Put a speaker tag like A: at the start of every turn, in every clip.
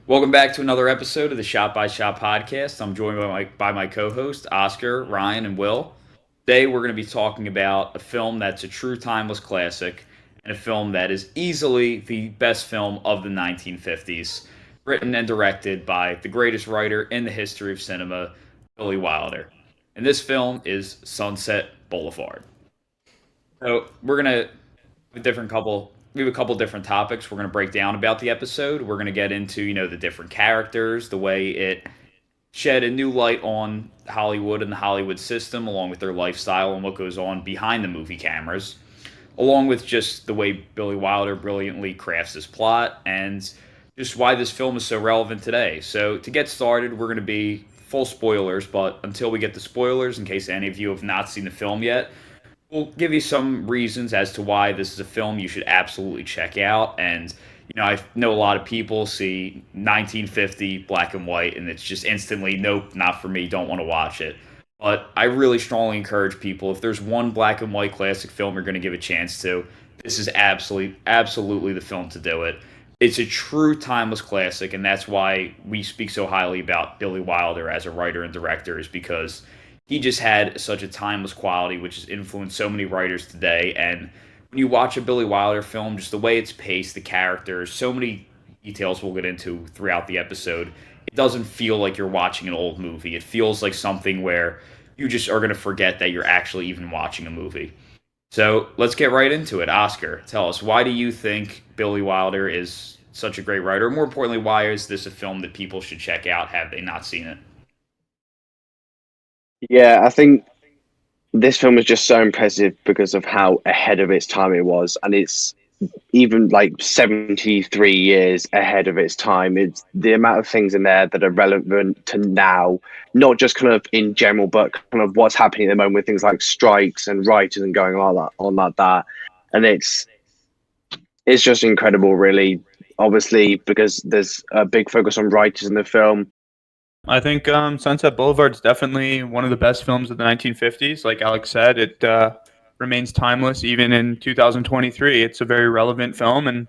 A: Welcome back to another episode of the Shop by Shop podcast. I'm joined by my co-host Oscar, Ryan, and Will. Today we're going to be talking about a film that's a true timeless classic and a film that is easily the best film of the 1950s, written and directed by the greatest writer in the history of cinema, Billy Wilder. And this film is Sunset Boulevard. So we're gonna we have a couple different topics we're gonna break down about the episode. We're gonna get into the different characters, the way it shed a new light on Hollywood and the Hollywood system, along with their lifestyle and what goes on behind the movie cameras, along with just the way Billy Wilder brilliantly crafts his plot and just why this film is so relevant today. So to get started, we're gonna be full spoilers, but until we get the spoilers, in case any of you have not seen the film yet, we'll give you some reasons as to why this is a film you should absolutely check out. And I know a lot of people see 1950 black and white, and it's just instantly, nope, not for me. Don't want to watch it. But I really strongly encourage people, if there's one black and white classic film you're going to give a chance to, this is absolutely the film to do it. It's a true timeless classic, and that's why we speak so highly about Billy Wilder as a writer and director, is because he just had such a timeless quality, which has influenced so many writers today. And when you watch a Billy Wilder film, just the way it's paced, the characters, so many details we'll get into throughout the episode, it doesn't feel like you're watching an old movie. It feels like something where you just are going to forget that you're actually even watching a movie. So let's get right into it. Oscar, tell us, why do you think Billy Wilder is such a great writer? More importantly, why is this a film that people should check out, have they not seen it?
B: Yeah, I think this film is just so impressive because of how ahead of its time it was, and it's even like 73 years ahead of its time. It's the amount of things in there that are relevant to now, not just kind of in general, but kind of what's happening at the moment with things like strikes and writers and going on like that. And it's just incredible, really. Obviously, because there's a big focus on writers in the film.
C: I think Sunset Boulevard is definitely one of the best films of the 1950s. Like Alex said, it remains timeless even in 2023. It's a very relevant film, and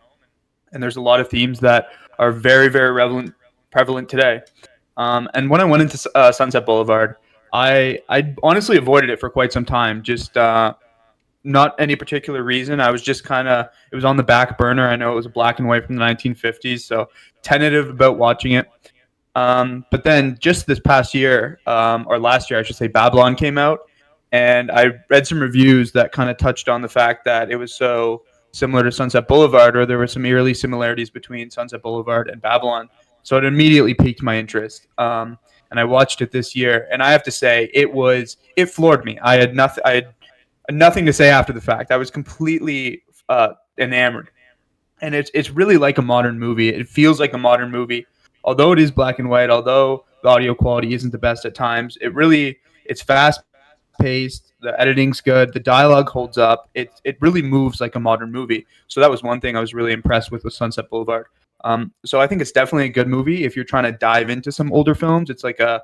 C: there's a lot of themes that are very, very prevalent today. And when I went into Sunset Boulevard, I honestly avoided it for quite some time. Just not any particular reason. I was just kind of, it was on the back burner. I know it was a black and white from the 1950s, so tentative about watching it. But then just this past year, or last year, I should say, Babylon came out, and I read some reviews that kind of touched on the fact that it was so similar to Sunset Boulevard, or there were some eerily similarities between Sunset Boulevard and Babylon. So it immediately piqued my interest. And I watched it this year, and I have to say, it floored me. I had nothing to say after the fact. I was completely enamored, and it's really like a modern movie. It feels like a modern movie, although it is black and white. Although the audio quality isn't the best at times, it's fast paced. The editing's good. The dialogue holds up. It really moves like a modern movie. So that was one thing I was really impressed with Sunset Boulevard. So I think it's definitely a good movie if you're trying to dive into some older films. It's like a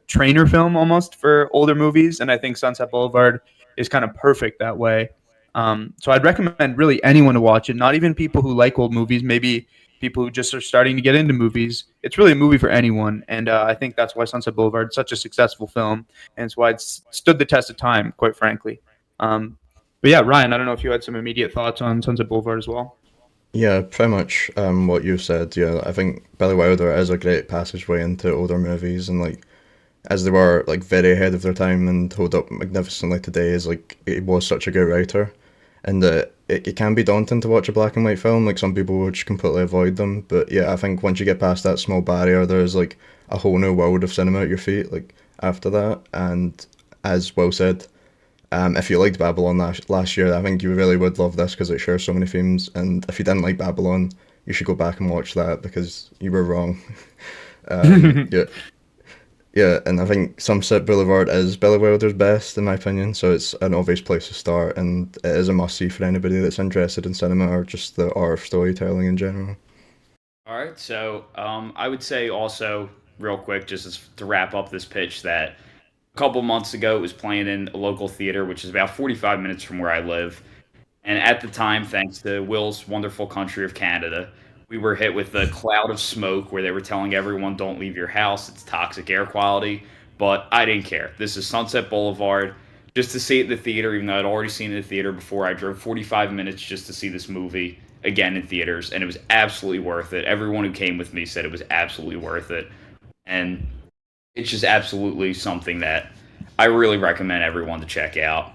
C: trainer film almost for older movies, and I think Sunset Boulevard is kind of perfect that way. So I'd recommend really anyone to watch it, not even people who like old movies, maybe people who just are starting to get into movies. It's really a movie for anyone, and I think that's why Sunset Boulevard is such a successful film, and it's why it's stood the test of time, quite frankly. But yeah, Ryan, I don't know if you had some immediate thoughts on Sunset Boulevard as well.
D: Yeah, pretty much what you said. Yeah, I think Billy Wilder is a great passageway into older movies, and like as they were like very ahead of their time and hold up magnificently today, is like he was such a good writer, and it can be daunting to watch a black and white film. Like some people would just completely avoid them, but yeah, I think once you get past that small barrier, there's like a whole new world of cinema at your feet. Like after that, and as Will said, if you liked Babylon last year, I think you really would love this because it shares so many themes. And if you didn't like Babylon, you should go back and watch that because you were wrong. Yeah, yeah, and I think Sunset Boulevard is Billy Wilder's best, in my opinion. So it's an obvious place to start, and it is a must see for anybody that's interested in cinema or just the art of storytelling in general.
A: All right, so I would say also, real quick, just to wrap up this pitch, that a couple months ago it was playing in a local theater, which is about 45 minutes from where I live. And at the time, thanks to Will's wonderful country of Canada, we were hit with the cloud of smoke where they were telling everyone, don't leave your house, it's toxic air quality. But I didn't care. This is Sunset Boulevard. Just to see it in the theater, even though I'd already seen it in the theater before, I drove 45 minutes just to see this movie again in theaters, and it was absolutely worth it. Everyone who came with me said it was absolutely worth it. And it's just absolutely something that I really recommend everyone to check out.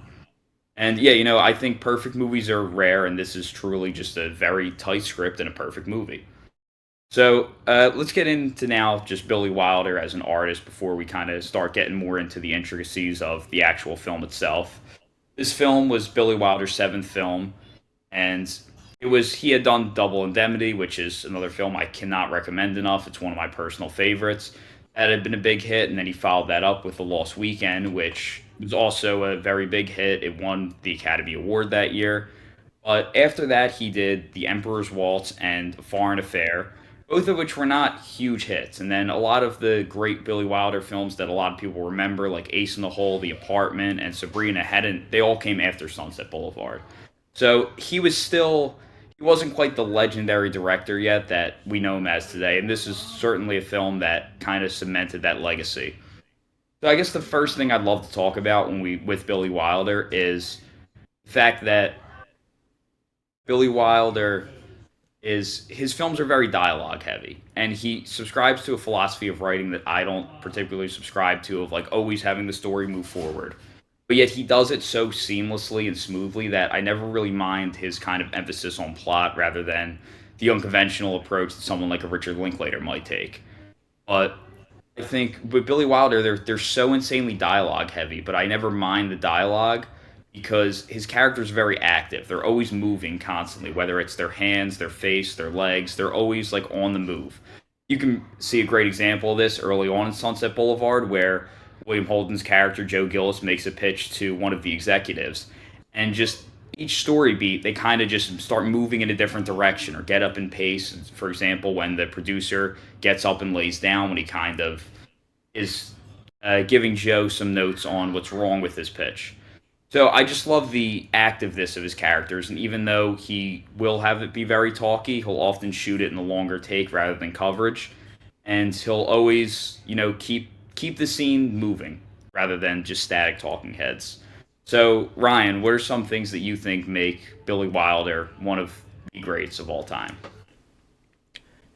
A: And yeah, I think perfect movies are rare, and this is truly just a very tight script and a perfect movie. So let's get into now just Billy Wilder as an artist before we kind of start getting more into the intricacies of the actual film itself. This film was Billy Wilder's seventh film, and he had done Double Indemnity, which is another film I cannot recommend enough. It's one of my personal favorites. That had been a big hit, and then he followed that up with The Lost Weekend, which was also a very big hit. It won the Academy Award that year. But after that, he did The Emperor's Waltz and A Foreign Affair, both of which were not huge hits. And then a lot of the great Billy Wilder films that a lot of people remember, like Ace in the Hole, The Apartment, and Sabrina, they all came after Sunset Boulevard. So he wasn't quite the legendary director yet that we know him as today. And this is certainly a film that kind of cemented that legacy. So I guess the first thing I'd love to talk about with Billy Wilder is the fact that Billy Wilder his films are very dialogue heavy, and he subscribes to a philosophy of writing that I don't particularly subscribe to, of like always having the story move forward. But yet he does it so seamlessly and smoothly that I never really mind his kind of emphasis on plot rather than the unconventional approach that someone like a Richard Linklater might take. But I think with Billy Wilder, they're so insanely dialogue heavy, but I never mind the dialogue because his character's very active. They're always moving constantly, whether it's their hands, their face, their legs. They're always like on the move. You can see a great example of this early on in Sunset Boulevard, where William Holden's character Joe Gillis makes a pitch to one of the executives, and just each story beat, they kind of just start moving in a different direction or get up in pace. For example, when the producer gets up and lays down, when he kind of is giving Joe some notes on what's wrong with his pitch. So I just love the activeness of his characters, and even though he will have it be very talky, he'll often shoot it in the longer take rather than coverage, and he'll always, keep the scene moving rather than just static talking heads. So Ryan, what are some things that you think make Billy Wilder one of the greats of all time?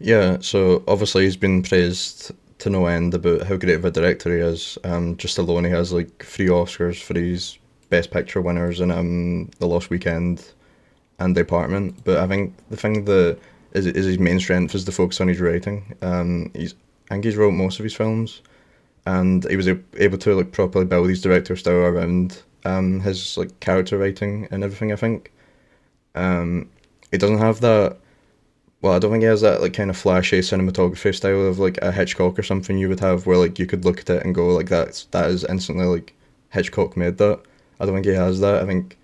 D: Yeah, so obviously he's been praised to no end about how great of a director he is. Just alone, he has like 3 Oscars for his Best Picture winners in The Lost Weekend and The Apartment. But I think the thing that is his main strength is the focus on his writing. I think he's wrote most of his films, and he was able to like properly build his director style around his like character writing and everything. I think he doesn't have that. Well, I don't think he has that like kind of flashy cinematography style of like a Hitchcock or something you would have, where like you could look at it and go like that is instantly like Hitchcock made that. I don't think he has that. I think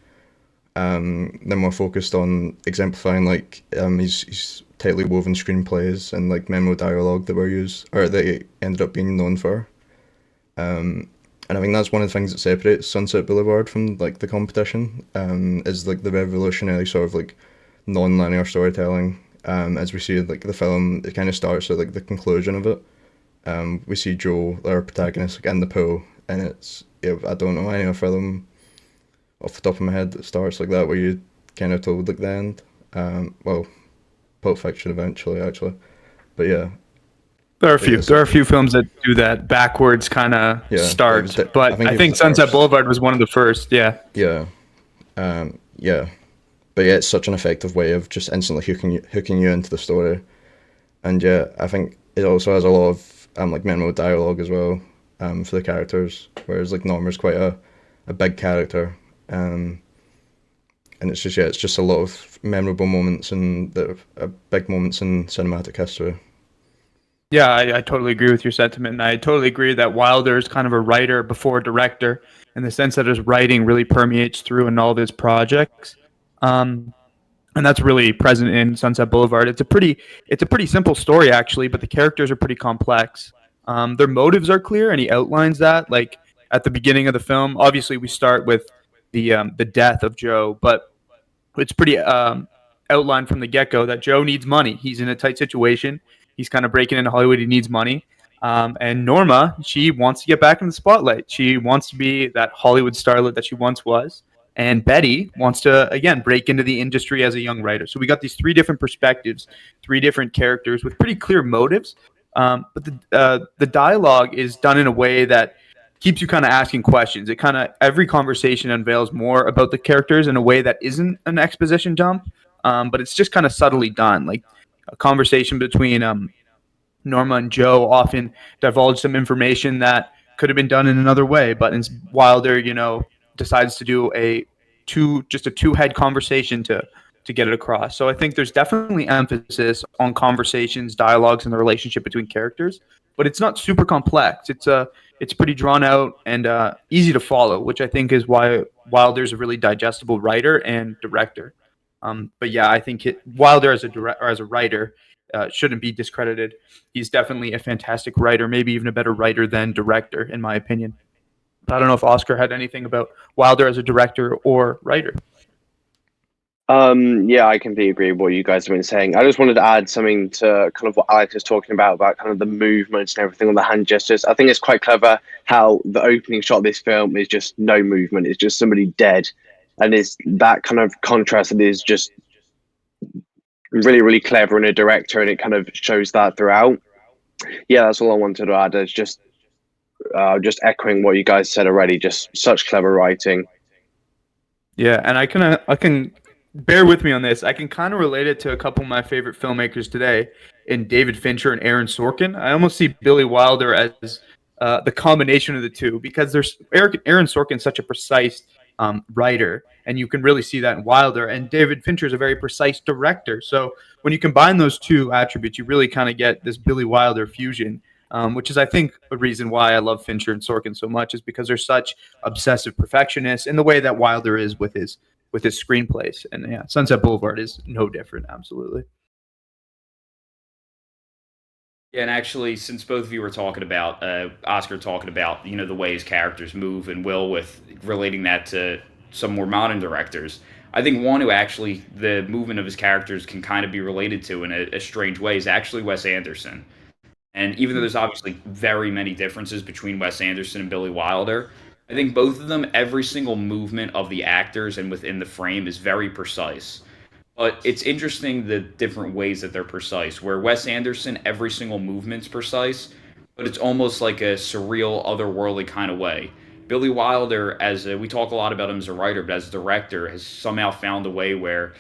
D: they're more focused on exemplifying like his tightly woven screenplays and like memo dialogue that were used or that he ended up being known for. And I think that's one of the things that separates Sunset Boulevard from like the competition. Is like the revolutionary sort of like non-linear storytelling. As we see like the film, it kind of starts at like the conclusion of it. We see Joe, our protagonist, like in the pool, and I don't know any other film off the top of my head that starts like that, where you kind of told like the end. Well, Pulp Fiction eventually, actually, but yeah.
C: There are a few films that do that backwards kind of start, but I think Sunset Boulevard was one of the first. Yeah.
D: Yeah. Yeah. But yeah, it's such an effective way of just instantly hooking you into the story, and yeah, I think it also has a lot of like memo dialogue as well for the characters, whereas like Norma's quite a big character, and it's just a lot of memorable moments and big moments in cinematic history.
C: Yeah, I totally agree with your sentiment, and I totally agree that Wilder is kind of a writer before a director, in the sense that his writing really permeates through in all of his projects. And that's really present in Sunset Boulevard. It's a pretty simple story actually, but the characters are pretty complex. Their motives are clear, and he outlines that. Like at the beginning of the film, obviously we start with the death of Joe, but it's pretty outlined from the get-go that Joe needs money. He's in a tight situation. He's kind of breaking into Hollywood. He needs money. And Norma, she wants to get back in the spotlight. She wants to be that Hollywood starlet that she once was. And Betty wants to, again, break into the industry as a young writer. So we got these three different perspectives, three different characters with pretty clear motives. But the dialogue is done in a way that keeps you kind of asking questions. It kind of, every conversation unveils more about the characters in a way that isn't an exposition dump, but it's just kind of subtly done. Like a conversation between Norma and Joe often divulge some information that could have been done in another way, but Wilder, decides to do just a two-head conversation to get it across. So I think there's definitely emphasis on conversations, dialogues, and the relationship between characters, but it's not super complex. It's pretty drawn out and easy to follow, which I think is why Wilder's a really digestible writer and director. But yeah, I think Wilder as a writer shouldn't be discredited. He's definitely a fantastic writer, maybe even a better writer than director, in my opinion. But I don't know if Oscar had anything about Wilder as a director or writer.
B: Yeah, I completely agree with what you guys have been saying. I just wanted to add something to kind of what Alex was talking about kind of the movements and everything on the hand gestures. I think it's quite clever how the opening shot of this film is just no movement. It's just somebody dead. And it's that kind of contrast that is just really, really clever in a director, and it kind of shows that throughout. Yeah, that's all I wanted to add. It's just echoing what you guys said already. Just such clever writing.
C: Yeah, and I can bear with me on this. I can kind of relate it to a couple of my favorite filmmakers today, in David Fincher and Aaron Sorkin. I almost see Billy Wilder as the combination of the two, because Aaron Sorkin's such a precise writer, and you can really see that in Wilder. And David Fincher is a very precise director. So when you combine those two attributes, you really kind of get this Billy Wilder fusion, which is, I think, a reason why I love Fincher and Sorkin so much, is because they're such obsessive perfectionists in the way that Wilder is with his screenplays. And yeah, Sunset Boulevard is no different. Absolutely.
A: Yeah, and actually, since both of you were talking about Oscar talking about the way his characters move, and Will with relating that to some more modern directors, I think one who actually the movement of his characters can kind of be related to in a strange way is actually Wes Anderson. And even though there's obviously very many differences between Wes Anderson and Billy Wilder, I think both of them, every single movement of the actors and within the frame is very precise. But it's interesting the different ways that they're precise. Where Wes Anderson, every single movement's precise, but it's almost like a surreal, otherworldly kind of way. Billy Wilder, we talk a lot about him as a writer, but as a director, has somehow found a way where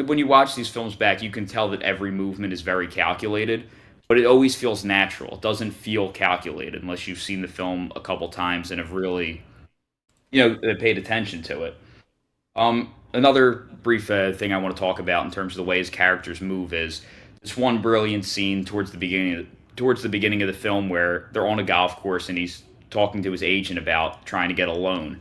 A: when you watch these films back, you can tell that every movement is very calculated, but it always feels natural. It doesn't feel calculated unless you've seen the film a couple times and have really, paid attention to it. Another brief thing I want to talk about in terms of the way his characters move is this one brilliant scene towards the beginning of the film where they're on a golf course and he's talking to his agent about trying to get a loan.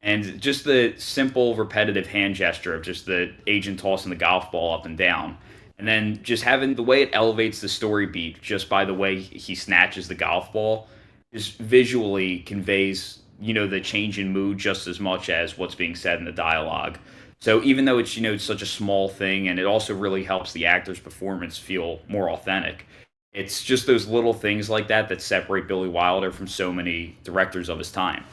A: And just the simple, repetitive hand gesture of just the agent tossing the golf ball up and down. And then just having the way it elevates the story beat just by the way he snatches the golf ball, just visually conveys, the change in mood just as much as what's being said in the dialogue. So even though it's, such a small thing, and it also really helps the actor's performance feel more authentic, it's just those little things like that separate Billy Wilder from so many directors of his time.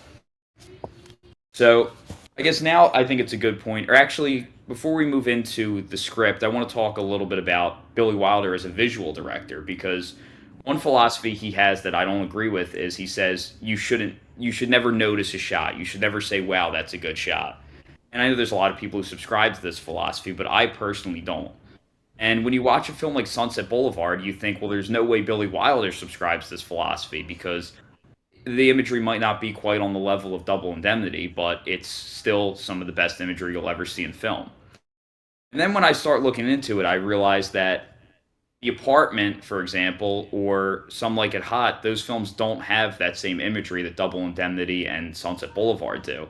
A: So I guess now I think it's a good point, or actually, before we move into the script, I want to talk a little bit about Billy Wilder as a visual director, because one philosophy he has that I don't agree with is he says you should never notice a shot. You should never say, wow, that's a good shot. And I know there's a lot of people who subscribe to this philosophy, but I personally don't. And when you watch a film like Sunset Boulevard, you think, well, there's no way Billy Wilder subscribes to this philosophy, because the imagery might not be quite on the level of Double Indemnity, but it's still some of the best imagery you'll ever see in film. And then when I start looking into it, I realize that The Apartment, for example, or Some Like It Hot, those films don't have that same imagery that Double Indemnity and Sunset Boulevard do.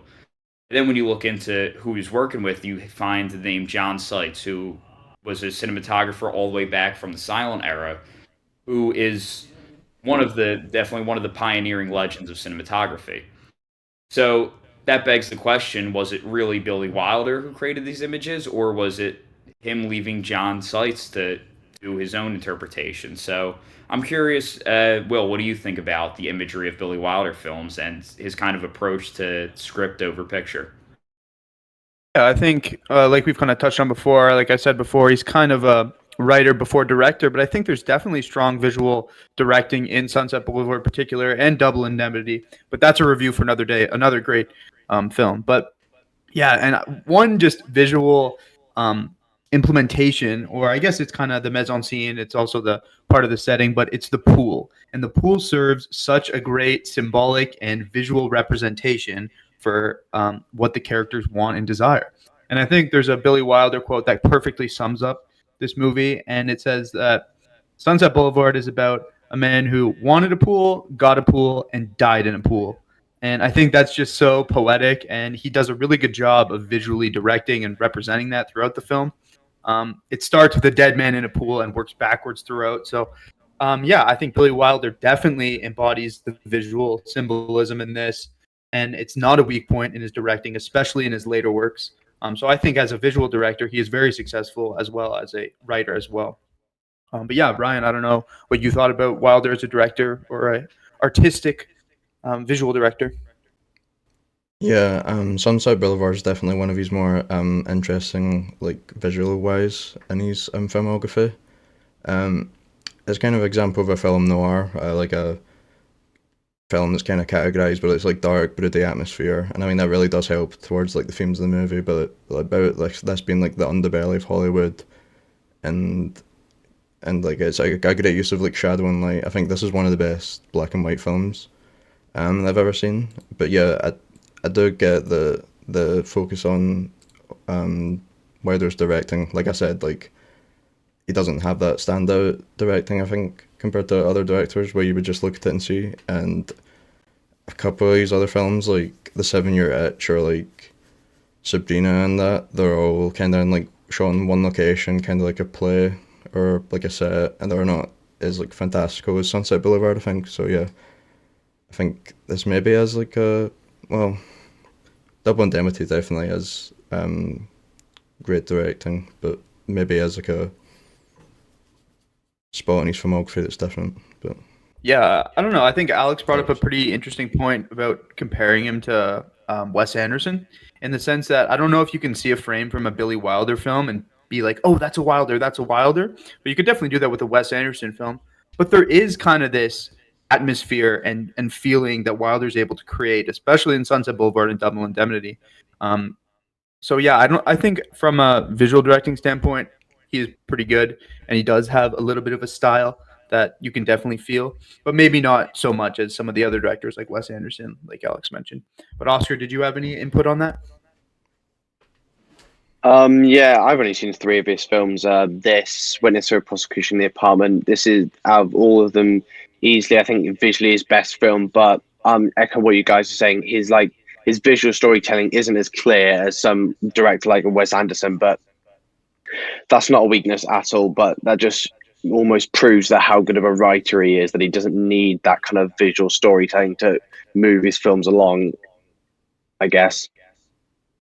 A: And then when you look into who he's working with, you find the name John Seitz, who was a cinematographer all the way back from the silent era, who is definitely one of the pioneering legends of cinematography. So that begs the question, was it really Billy Wilder who created these images, or was it him leaving John Seitz to do his own interpretation. So I'm curious, Will, what do you think about the imagery of Billy Wilder films and his kind of approach to script over picture?
C: Yeah, I think, like we've kind of touched on before, like I said before, he's kind of a writer before director, but I think there's definitely strong visual directing in Sunset Boulevard in particular and Double Indemnity. But that's a review for another day, another great film. But yeah, and one just visual um, implementation, or I guess it's kind of the mise en scene. It's also the part of the setting, but it's the pool, and the pool serves such a great symbolic and visual representation for what the characters want and desire. And I think there's a Billy Wilder quote that perfectly sums up this movie, and it says that Sunset Boulevard is about a man who wanted a pool, got a pool, and died in a pool. And I think that's just so poetic, and he does a really good job of visually directing and representing that throughout the film. It starts with a dead man in a pool and works backwards throughout. So, yeah, I think Billy Wilder definitely embodies the visual symbolism in this, and it's not a weak point in his directing, especially in his later works. So I think as a visual director, he is very successful as well as a writer as well. But yeah, Brian, I don't know what you thought about Wilder as a director or a artistic visual director.
D: Yeah, Sunset Boulevard is definitely one of his more interesting, like visual wise, in his filmography. Um, it's kind of example of a film noir, like a film that's kind of categorized, but it's like dark, broody atmosphere, and I mean that really does help towards like the themes of the movie. But about like this being like the underbelly of Hollywood, and like it's like a great use of like shadow and light. I think this is one of the best black and white films I've ever seen. But yeah, I do get the focus on where there's directing. Like I said, like he doesn't have that standout directing, I think, compared to other directors where you would just look at it and see. And a couple of these other films, like The 7 Year Itch or like Sabrina and that, they're all kind of in like shot in one location, kind of like a play or like a set, and they're not as like fantastical as Sunset Boulevard, I think. So yeah, I think this maybe has like a, well, Double Indemnity definitely has great directing, but maybe has like a spot in his filmography that's different. But
C: Yeah, I don't know. I think Alex brought up a pretty interesting point about comparing him to Wes Anderson in the sense that I don't know if you can see a frame from a Billy Wilder film and be like, oh, that's a Wilder, that's a Wilder. But you could definitely do that with a Wes Anderson film. But there is kind of this atmosphere and feeling that Wilder's able to create, especially in Sunset Boulevard and Double Indemnity. Um, so yeah, I think from a visual directing standpoint, he's pretty good, and he does have a little bit of a style that you can definitely feel, but maybe not so much as some of the other directors like Wes Anderson, like Alex mentioned. But Oscar, did you have any input on that?
B: Yeah, I've only seen three of his films. This, Witness for a Prosecution, The Apartment. This is out of all of them, easily I think visually his best film. But echo what you guys are saying. His visual storytelling isn't as clear as some director like Wes Anderson, but that's not a weakness at all. But that just almost proves that how good of a writer he is. That he doesn't need that kind of visual storytelling to move his films along, I guess.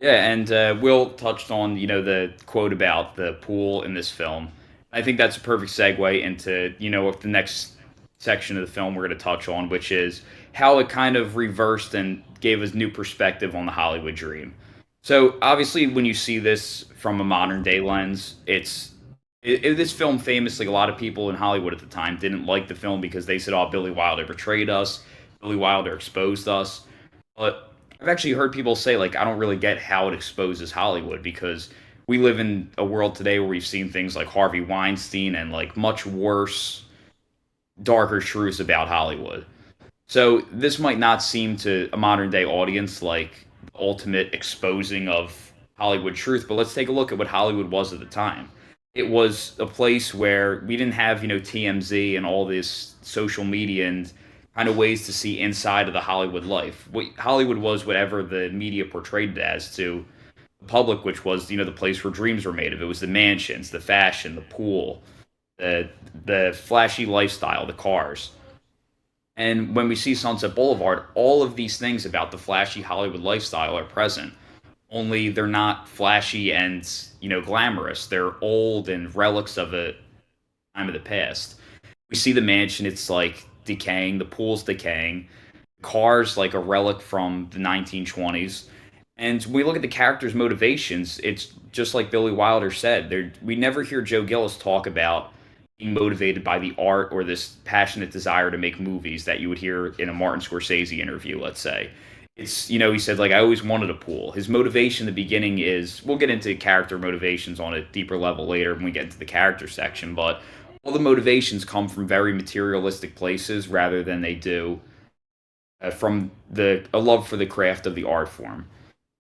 A: Yeah, and Will touched on the quote about the pool in this film. I think that's a perfect segue into the next section of the film we're going to touch on, which is how it kind of reversed and gave us new perspective on the Hollywood dream. So obviously, when you see this from a modern day lens, this film famously a lot of people in Hollywood at the time didn't like the film because they said, "Oh, Billy Wilder betrayed us. Billy Wilder exposed us." But I've actually heard people say, like, I don't really get how it exposes Hollywood because we live in a world today where we've seen things like Harvey Weinstein and like much worse, darker truths about Hollywood. So this might not seem to a modern day audience like the ultimate exposing of Hollywood truth, but let's take a look at what Hollywood was at the time. It was a place where we didn't have, TMZ and all this social media and kind of ways to see inside of the Hollywood life. What Hollywood was whatever the media portrayed it as to the public, which was, the place where dreams were made of. It was the mansions, the fashion, the pool, the flashy lifestyle, the cars. And when we see Sunset Boulevard, all of these things about the flashy Hollywood lifestyle are present. only they're not flashy and glamorous. They're old and relics of a time of the past. We see the mansion; it's like decaying. The pool's decaying. Cars like a relic from the 1920s. And when we look at the characters' motivations, it's just like Billy Wilder said. We never hear Joe Gillis talk about being motivated by the art or this passionate desire to make movies that you would hear in a Martin Scorsese interview, let's say. It's, he said, like, I always wanted a pool. His motivation in the beginning is, we'll get into character motivations on a deeper level later when we get into the character section, but all the motivations come from very materialistic places rather than they do from a love for the craft of the art form.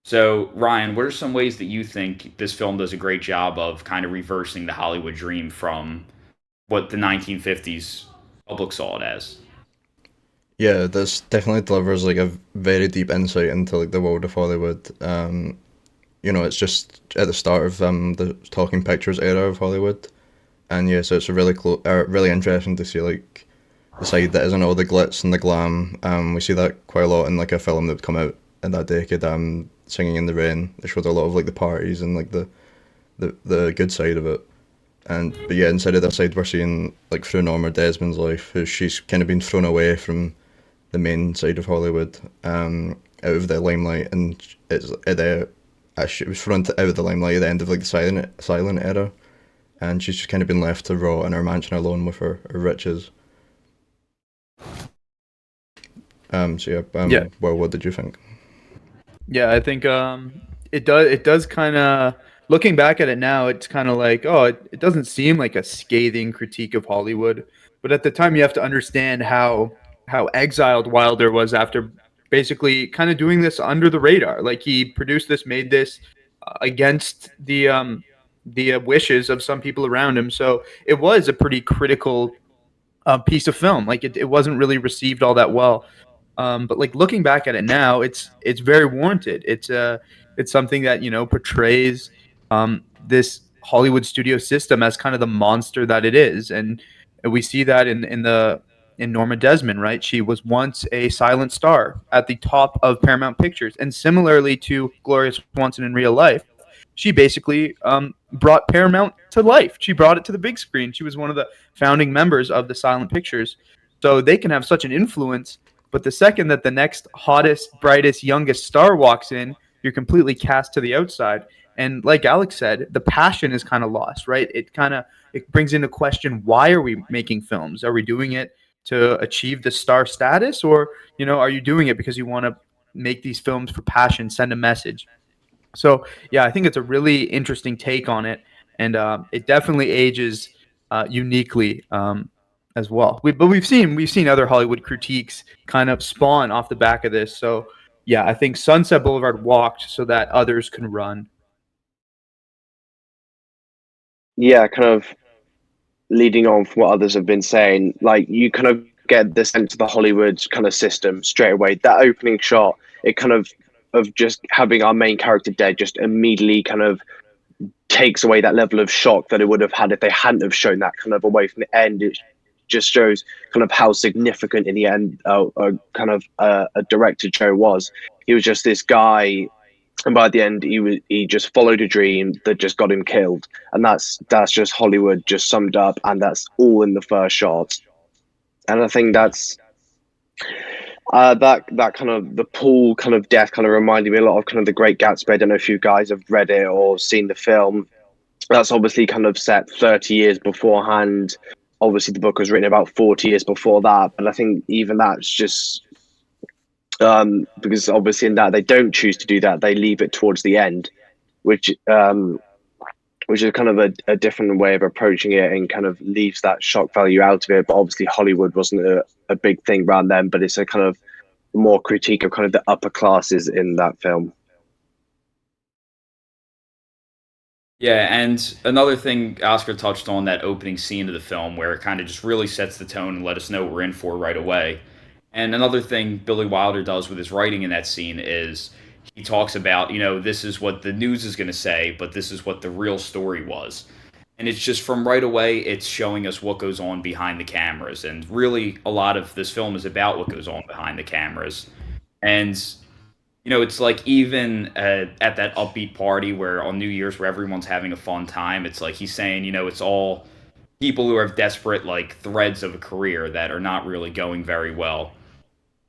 A: So, Ryan, what are some ways that you think this film does a great job of kind of reversing the Hollywood dream from what the 1950s public saw it as?
D: Yeah, this definitely delivers like a very deep insight into like the world of Hollywood. It's just at the start of the talking pictures era of Hollywood, and yeah, so it's a really interesting to see like the side that isn't all the glitz and the glam. We see that quite a lot in like a film that would come out in that decade. Singing in the Rain. They showed a lot of like the parties and like the good side of it. But yeah, inside of that side, we're seeing like through Norma Desmond's life, who she's kind of been thrown away from the main side of Hollywood, out of the limelight, and it's she was thrown out of the limelight at the end of like the silent era, and she's just kind of been left to rot in her mansion alone with her riches. So yeah,
C: Yeah.
D: well, what did you think?
C: Yeah, I think it does kind of, looking back at it now, it's kind of like, oh, it doesn't seem like a scathing critique of Hollywood, but at the time you have to understand how exiled Wilder was after basically kind of doing this under the radar. Like, he produced this, made this against the wishes of some people around him. So it was a pretty critical piece of film. Like, it wasn't really received all that well. But like, looking back at it now, it's very warranted. It's something that portrays this Hollywood studio system as kind of the monster that it is, and we see that in Norma Desmond, right? She was once a silent star at the top of Paramount Pictures, and similarly to Gloria Swanson in real life, she basically brought Paramount to life. She brought it to the big screen. She was one of the founding members of the Silent Pictures, so they can have such an influence. But the second that the next hottest, brightest, youngest star walks in, you're completely cast to the outside. And like Alex said, the passion is kind of lost, right? It brings into question, why are we making films? Are we doing it to achieve the star status, or are you doing it because you want to make these films for passion, send a message? So yeah, I think it's a really interesting take on it, and it definitely ages uniquely as well. But we've seen other Hollywood critiques kind of spawn off the back of this. So yeah, I think Sunset Boulevard walked so that others can run.
B: Yeah, kind of leading on from what others have been saying, like you kind of get the sense of the Hollywood kind of system straight away. That opening shot, it kind of just having our main character dead just immediately kind of takes away that level of shock that it would have had if they hadn't have shown that kind of away from the end. It just shows kind of how significant in the end a director Joe was. He was just this guy, and by the end he just followed a dream that just got him killed, and that's just Hollywood just summed up, and that's all in the first shot. And I think that's that kind of the pool kind of death kind of reminded me a lot of kind of The Great Gatsby. I don't know if you guys have read it or seen the film. That's obviously kind of set 30 years beforehand. Obviously the book was written about 40 years before that, but I think even that's just because obviously in that they don't choose to do that, they leave it towards the end, which is kind of a different way of approaching it, and kind of leaves that shock value out of it. But obviously Hollywood wasn't a big thing around then, but it's a kind of more critique of kind of the upper classes in that film.
A: Yeah, and another thing Oscar touched on, that opening scene of the film where it kind of just really sets the tone and let us know what we're in for right away. And another thing Billy Wilder does with his writing in that scene is he talks about, this is what the news is going to say, but this is what the real story was. And it's just from right away, it's showing us what goes on behind the cameras. And really, a lot of this film is about what goes on behind the cameras. And It's like even at that upbeat party where on New Year's where everyone's having a fun time, it's like he's saying, it's all people who have desperate like threads of a career that are not really going very well.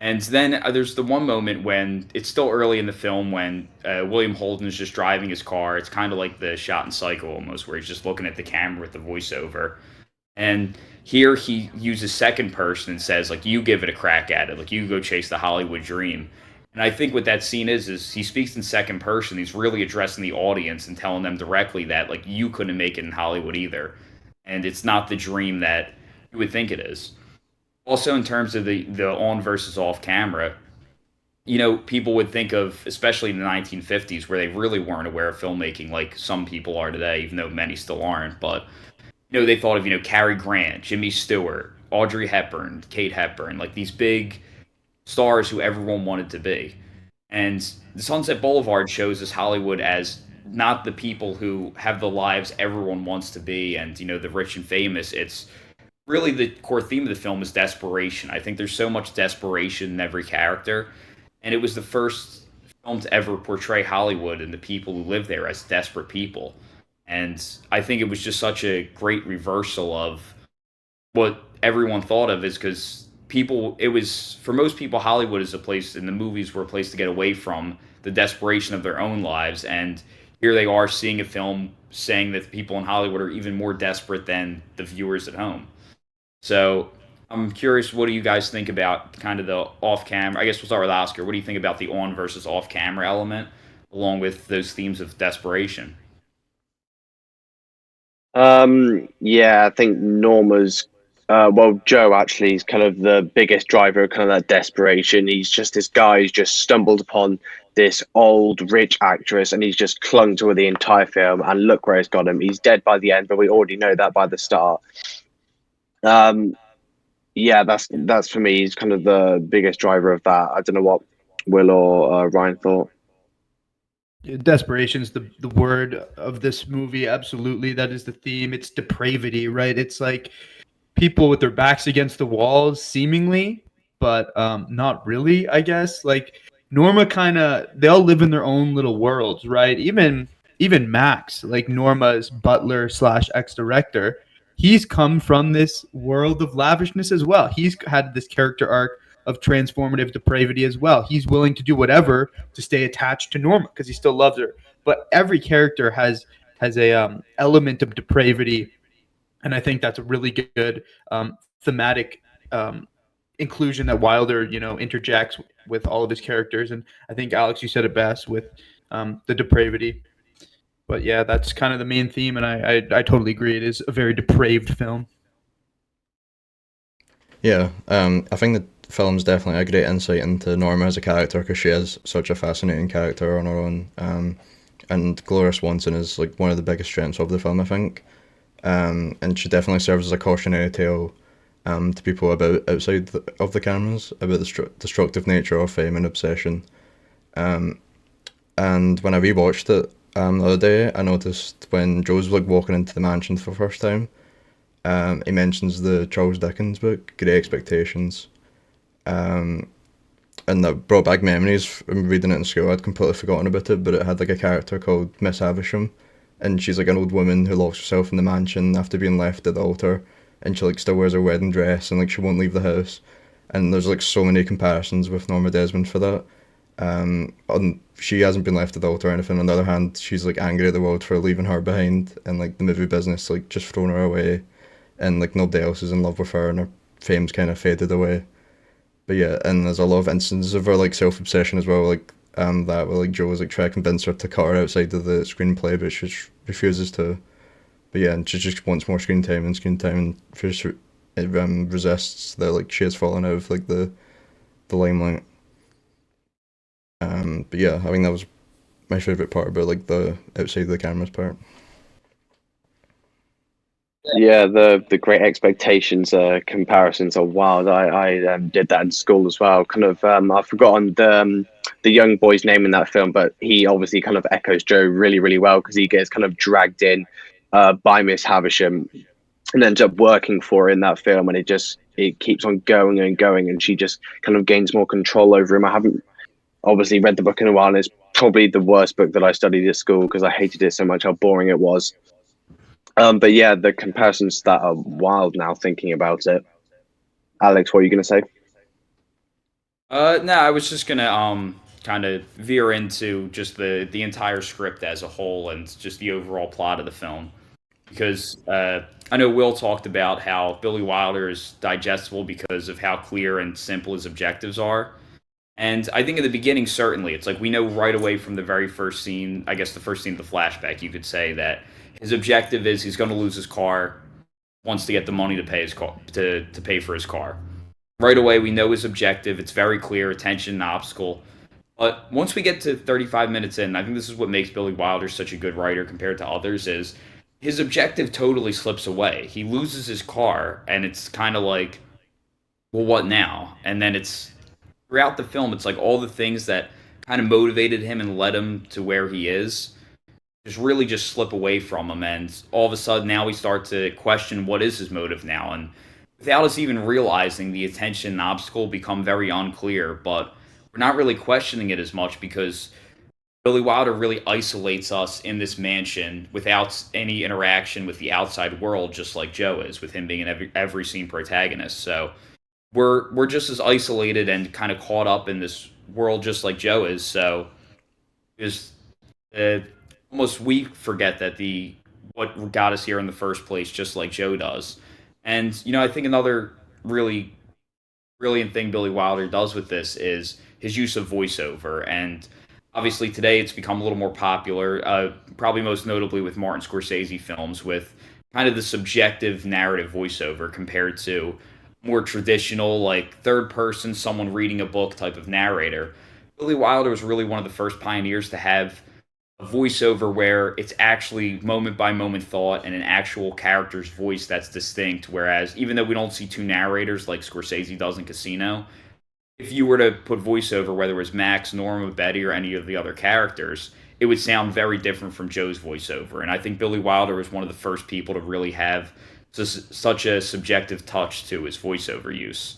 A: And then there's the one moment when it's still early in the film when William Holden is just driving his car. It's kind of like the shot in Psycho almost, where he's just looking at the camera with the voiceover. And here he uses second person and says, like, you give it a crack at it. Like, you go chase the Hollywood dream. And I think what that scene is he speaks in second person. He's really addressing the audience and telling them directly that, like, you couldn't make it in Hollywood either. And it's not the dream that you would think it is. Also, in terms of the on versus off camera, people would think of, especially in the 1950s, where they really weren't aware of filmmaking like some people are today, even though many still aren't. But they thought of Cary Grant, Jimmy Stewart, Audrey Hepburn, Kate Hepburn, like these big stars who everyone wanted to be. And the Sunset Boulevard shows us Hollywood as not the people who have the lives everyone wants to be, and the rich and famous. It's really the core theme of the film is desperation. I think there's so much desperation in every character, and it was the first film to ever portray Hollywood and the people who live there as desperate people. And I think it was just such a great reversal of what everyone thought of, is because it was, for most people, Hollywood is a place, and the movies were a place to get away from the desperation of their own lives. And here they are seeing a film saying that the people in Hollywood are even more desperate than the viewers at home. So I'm curious, what do you guys think about kind of the off camera? I guess we'll start with Oscar. What do you think about the on versus off camera element, along with those themes of desperation?
B: Yeah, I think Norma's, Joe actually is kind of the biggest driver of kind of that desperation. He's just this guy who's just stumbled upon this old rich actress and he's just clung to her the entire film. And look where it's got him. He's dead by the end, but we already know that by the start. Um, yeah, that's for me. He's kind of the biggest driver of that. I don't know what Will or Ryan thought.
C: Desperation's the word of this movie. Absolutely, that is the theme. It's depravity, right? It's like people with their backs against the walls, seemingly, but not really. I guess like Norma, kind of, they all live in their own little worlds, right? Even Max, like Norma's butler slash ex director, he's come from this world of lavishness as well. He's had this character arc of transformative depravity as well. He's willing to do whatever to stay attached to Norma because he still loves her. But every character has a element of depravity, and I think that's a really good thematic inclusion that Wilder, interjects with all of his characters. And I think Alex, you said it best with the depravity. But yeah, that's kind of the main theme, and I totally agree. It is a very depraved film.
D: Yeah, I think the film's definitely a great insight into Norma as a character because she is such a fascinating character on her own. And Gloria Swanson is like one of the biggest strengths of the film, I think. And she definitely serves as a cautionary tale to people about outside of the cameras about the destructive nature of fame and obsession. And when I rewatched it the other day, I noticed when Joe's like walking into the mansion for the first time, he mentions the Charles Dickens book, Great Expectations. And that brought back memories from reading it in school. I'd completely forgotten about it, but it had like a character called Miss Havisham, and she's like an old woman who locks herself in the mansion after being left at the altar, and she like still wears her wedding dress and like she won't leave the house. And there's like so many comparisons with Norma Desmond for that. She hasn't been left at the altar or anything. On the other hand, she's like angry at the world for leaving her behind, and like the movie business like just thrown her away, and like nobody else is in love with her, and her fame's kind of faded away. But yeah, and there's a lot of instances of her like self-obsession as well, like that where like Joe was like trying to convince her to cut her outside of the screenplay, but she just refuses to. But yeah, and she just wants more screen time, and just resists that like she has fallen out of like the limelight. But yeah, I think that was my favorite part about like the outside of the cameras part.
B: Yeah, the Great Expectations comparisons are wild. I did that in school as well. Kind of, I've forgotten the young boy's name in that film, but he obviously kind of echoes Joe really, really well because he gets kind of dragged in by Miss Havisham and ends up working for her in that film, and it keeps on going and going, and she just kind of gains more control over him. I haven't obviously read the book in a while, and it's probably the worst book that I studied at school because I hated it so much how boring it was. But yeah, the comparisons that are wild now thinking about it. Alex, what are you going to say?
A: No, I was just gonna kind of veer into just the entire script as a whole and just the overall plot of the film because I know Will talked about how Billy Wilder is digestible because of how clear and simple his objectives are. And I think in the beginning, certainly, it's like we know right away from the very first scene, I guess the first scene of the flashback, you could say that his objective is he's going to lose his car, wants to get the money to pay his car to pay for his car. Right away, we know his objective. It's very clear, attention, and obstacle. But once we get to 35 minutes in, I think this is what makes Billy Wilder such a good writer compared to others is his objective totally slips away. He loses his car, and it's kind of like, well, what now? And then it's throughout the film, it's like all the things that kind of motivated him and led him to where he is just really just slip away from him. And all of a sudden, now we start to question what is his motive now. And without us even realizing, the attention and obstacle become very unclear. But we're not really questioning it as much because Billy Wilder really isolates us in this mansion without any interaction with the outside world, just like Joe is, with him being an every scene protagonist. So we're just as isolated and kind of caught up in this world, just like Joe is. So is uh, almost we forget that the what got us here in the first place, just like Joe does. And I think another really brilliant thing Billy Wilder does with this is his use of voiceover. And obviously today it's become a little more popular, probably most notably with Martin Scorsese films, with kind of the subjective narrative voiceover compared to more traditional, like third person, someone reading a book type of narrator. Billy Wilder was really one of the first pioneers to have a voiceover where it's actually moment by moment thought and an actual character's voice that's distinct. Whereas even though we don't see two narrators like Scorsese does in Casino, if you were to put voiceover, whether it was Max, Norma, Betty, or any of the other characters, it would sound very different from Joe's voiceover. And I think Billy Wilder was one of the first people to really have such a subjective touch to his voiceover use.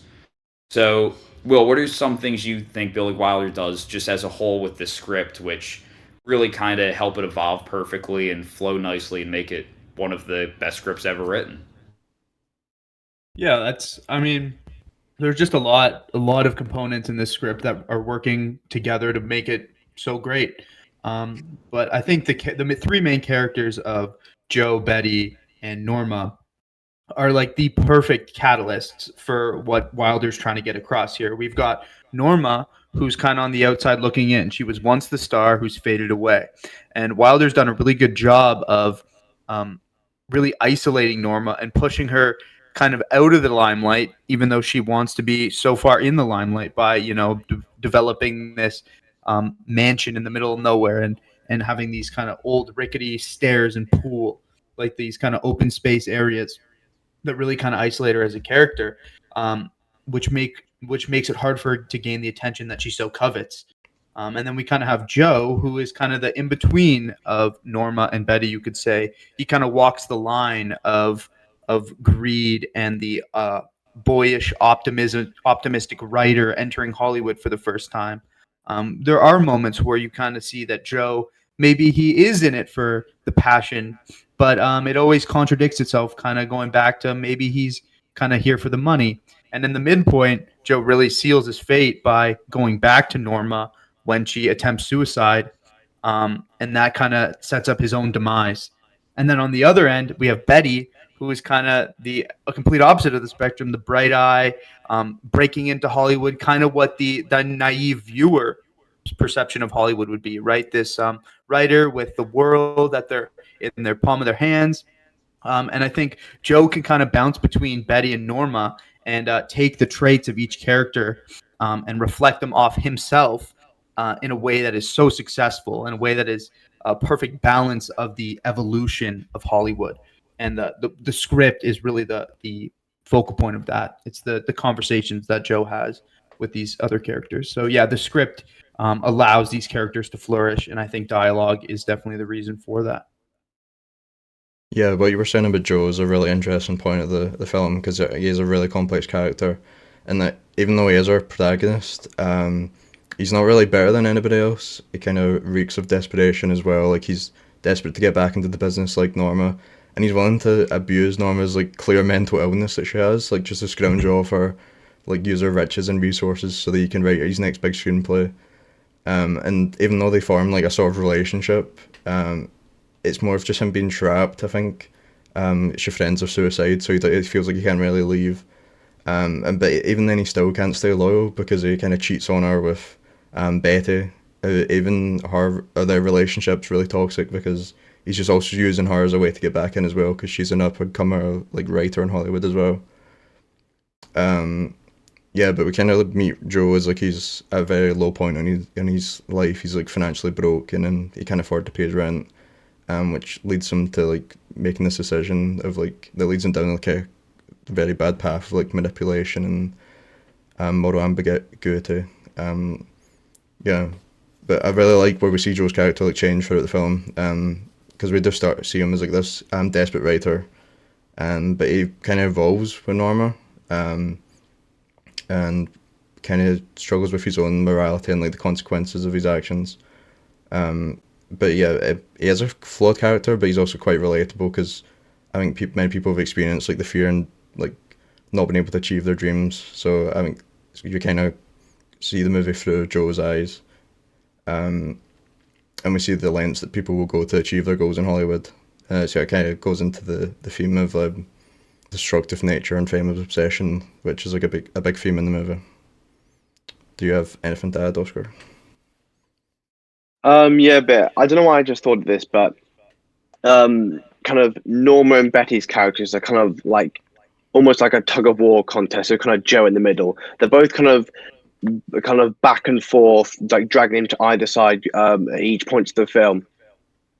A: So, Will, what are some things you think Billy Wilder does just as a whole with this script, which really kind of help it evolve perfectly and flow nicely and make it one of the best scripts ever written?
C: Yeah, I mean, there's just a lot of components in this script that are working together to make it so great. But I think the three main characters of Joe, Betty, and Norma are like the perfect catalysts for what Wilder's trying to get across here. We've got Norma, who's kind of on the outside looking in. She was once the star who's faded away. And Wilder's done a really good job of um, really isolating Norma and pushing her kind of out of the limelight, even though she wants to be so far in the limelight by, developing this mansion in the middle of nowhere and having these kind of old rickety stairs and pool, like these kind of open space areas that really kind of isolate her as a character, which makes it hard for her to gain the attention that she so covets. And then we kind of have Joe, who is kind of the in between of Norma and Betty. You could say he kind of walks the line of greed and the boyish optimistic writer entering Hollywood for the first time. There are moments where you kind of see that Joe, maybe he is in it for the passion, but it always contradicts itself, kind of going back to maybe he's kind of here for the money. And in the midpoint, Joe really seals his fate by going back to Norma when she attempts suicide, and that kind of sets up his own demise. And then on the other end, we have Betty, who is kind of a complete opposite of the spectrum, the bright eye, breaking into Hollywood, kind of what the naive viewer perception of Hollywood would be, right? This writer with the world at in their palm of their hands. And I think Joe can kind of bounce between Betty and Norma and take the traits of each character and reflect them off himself in a way that is so successful, in a way that is a perfect balance of the evolution of Hollywood. And the script is really the focal point of that. It's the conversations that Joe has with these other characters. So yeah, the script allows these characters to flourish, and I think dialogue is definitely the reason for that.
D: Yeah, what you were saying about Joe is a really interesting point of the film because he is a really complex character, and that even though he is our protagonist, he's not really better than anybody else. He kind of reeks of desperation as well. Like he's desperate to get back into the business like Norma, and he's willing to abuse Norma's like clear mental illness that she has, like just to scrounge off her, like use her riches and resources so that he can write his next big screenplay. And even though they form like a sort of relationship, it's more of just him being trapped. I think she friends of suicide, so he feels like he can't really leave. And but even then, he still can't stay loyal because he kind of cheats on her with Betty. Even her, their relationship's really toxic because he's just also using her as a way to get back in as well because she's an up and comer like writer in Hollywood as well. Um, yeah, but we kind of meet Joe as like he's at a very low point in his life. He's like financially broke and then he can't afford to pay his rent, which leads him to like making this decision of like that leads him down like a very bad path of like manipulation and moral ambiguity. Yeah, but I really like where we see Joe's character like change throughout the film, because we just start to see him as like this desperate writer, but he kind of evolves with Norma, and kind of struggles with his own morality and like the consequences of his actions. But yeah, he is a flawed character, but he's also quite relatable because I think many people have experienced like the fear and like not being able to achieve their dreams. So I think you kind of see the movie through Joe's eyes, and we see the lengths that people will go to achieve their goals in Hollywood. So it kind of goes into the theme of destructive nature and fame of obsession, which is like a big theme in the movie. Do you have anything to add, Oscar?
B: Yeah, but I don't know why I just thought of this, but kind of Norma and Betty's characters are kind of like almost like a tug of war contest. So kind of Joe in the middle. They're both kind of back and forth, like dragging him to either side at each point of the film.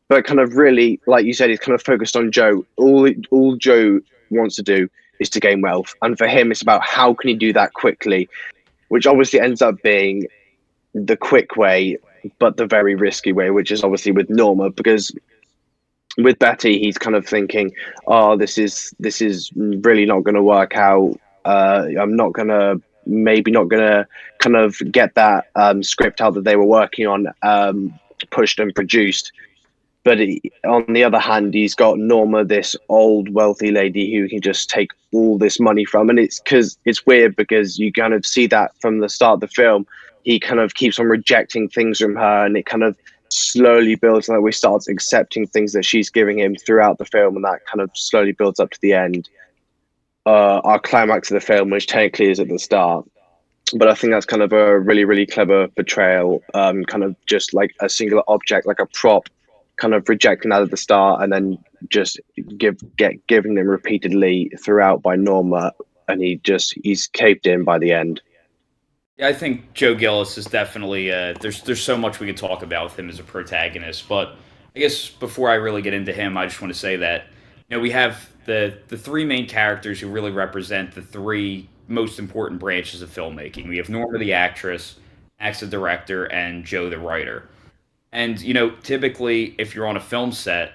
B: But kind of really, like you said, he's kind of focused on Joe. All Joe wants to do is to gain wealth, and for him, it's about how can he do that quickly, which obviously ends up being the quick way, but the very risky way, which is obviously with Norma, because with Betty, he's kind of thinking, "Oh, this is really not going to work out. I'm not gonna, maybe not gonna kind of get that script out that they were working on pushed and produced." But on the other hand, he's got Norma, this old wealthy lady who can just take all this money from, and it's because it's weird because you kind of see that from the start of the film. He kind of keeps on rejecting things from her, and it kind of slowly builds, and like we start accepting things that she's giving him throughout the film, and that kind of slowly builds up to the end. Our climax of the film, which technically is at the start, but I think that's kind of a really, really clever portrayal. Kind of just like a singular object, like a prop, kind of rejecting that at the start, and then just giving them repeatedly throughout by Norma, and he's caved in by the end.
A: Yeah, I think Joe Gillis is definitely there's so much we could talk about with him as a protagonist, but I guess before I really get into him, I just want to say that we have the three main characters who really represent the three most important branches of filmmaking. We have Norma the actress, Max the director, and Joe the writer. And typically, if you're on a film set,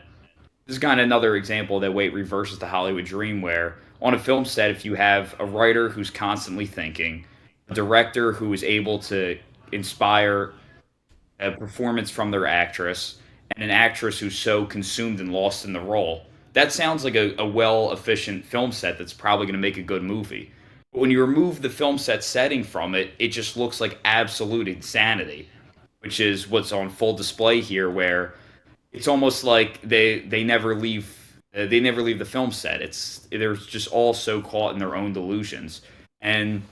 A: this is kind of another example that way it reverses the Hollywood dream, where on a film set, if you have a writer who's constantly thinking, a director who is able to inspire a performance from their actress, and an actress who's so consumed and lost in the role, that sounds like a well efficient film set that's probably going to make a good movie. But when you remove the film set setting from it, it just looks like absolute insanity, which is what's on full display here, where it's almost like they never leave the film set. They're just all so caught in their own delusions. And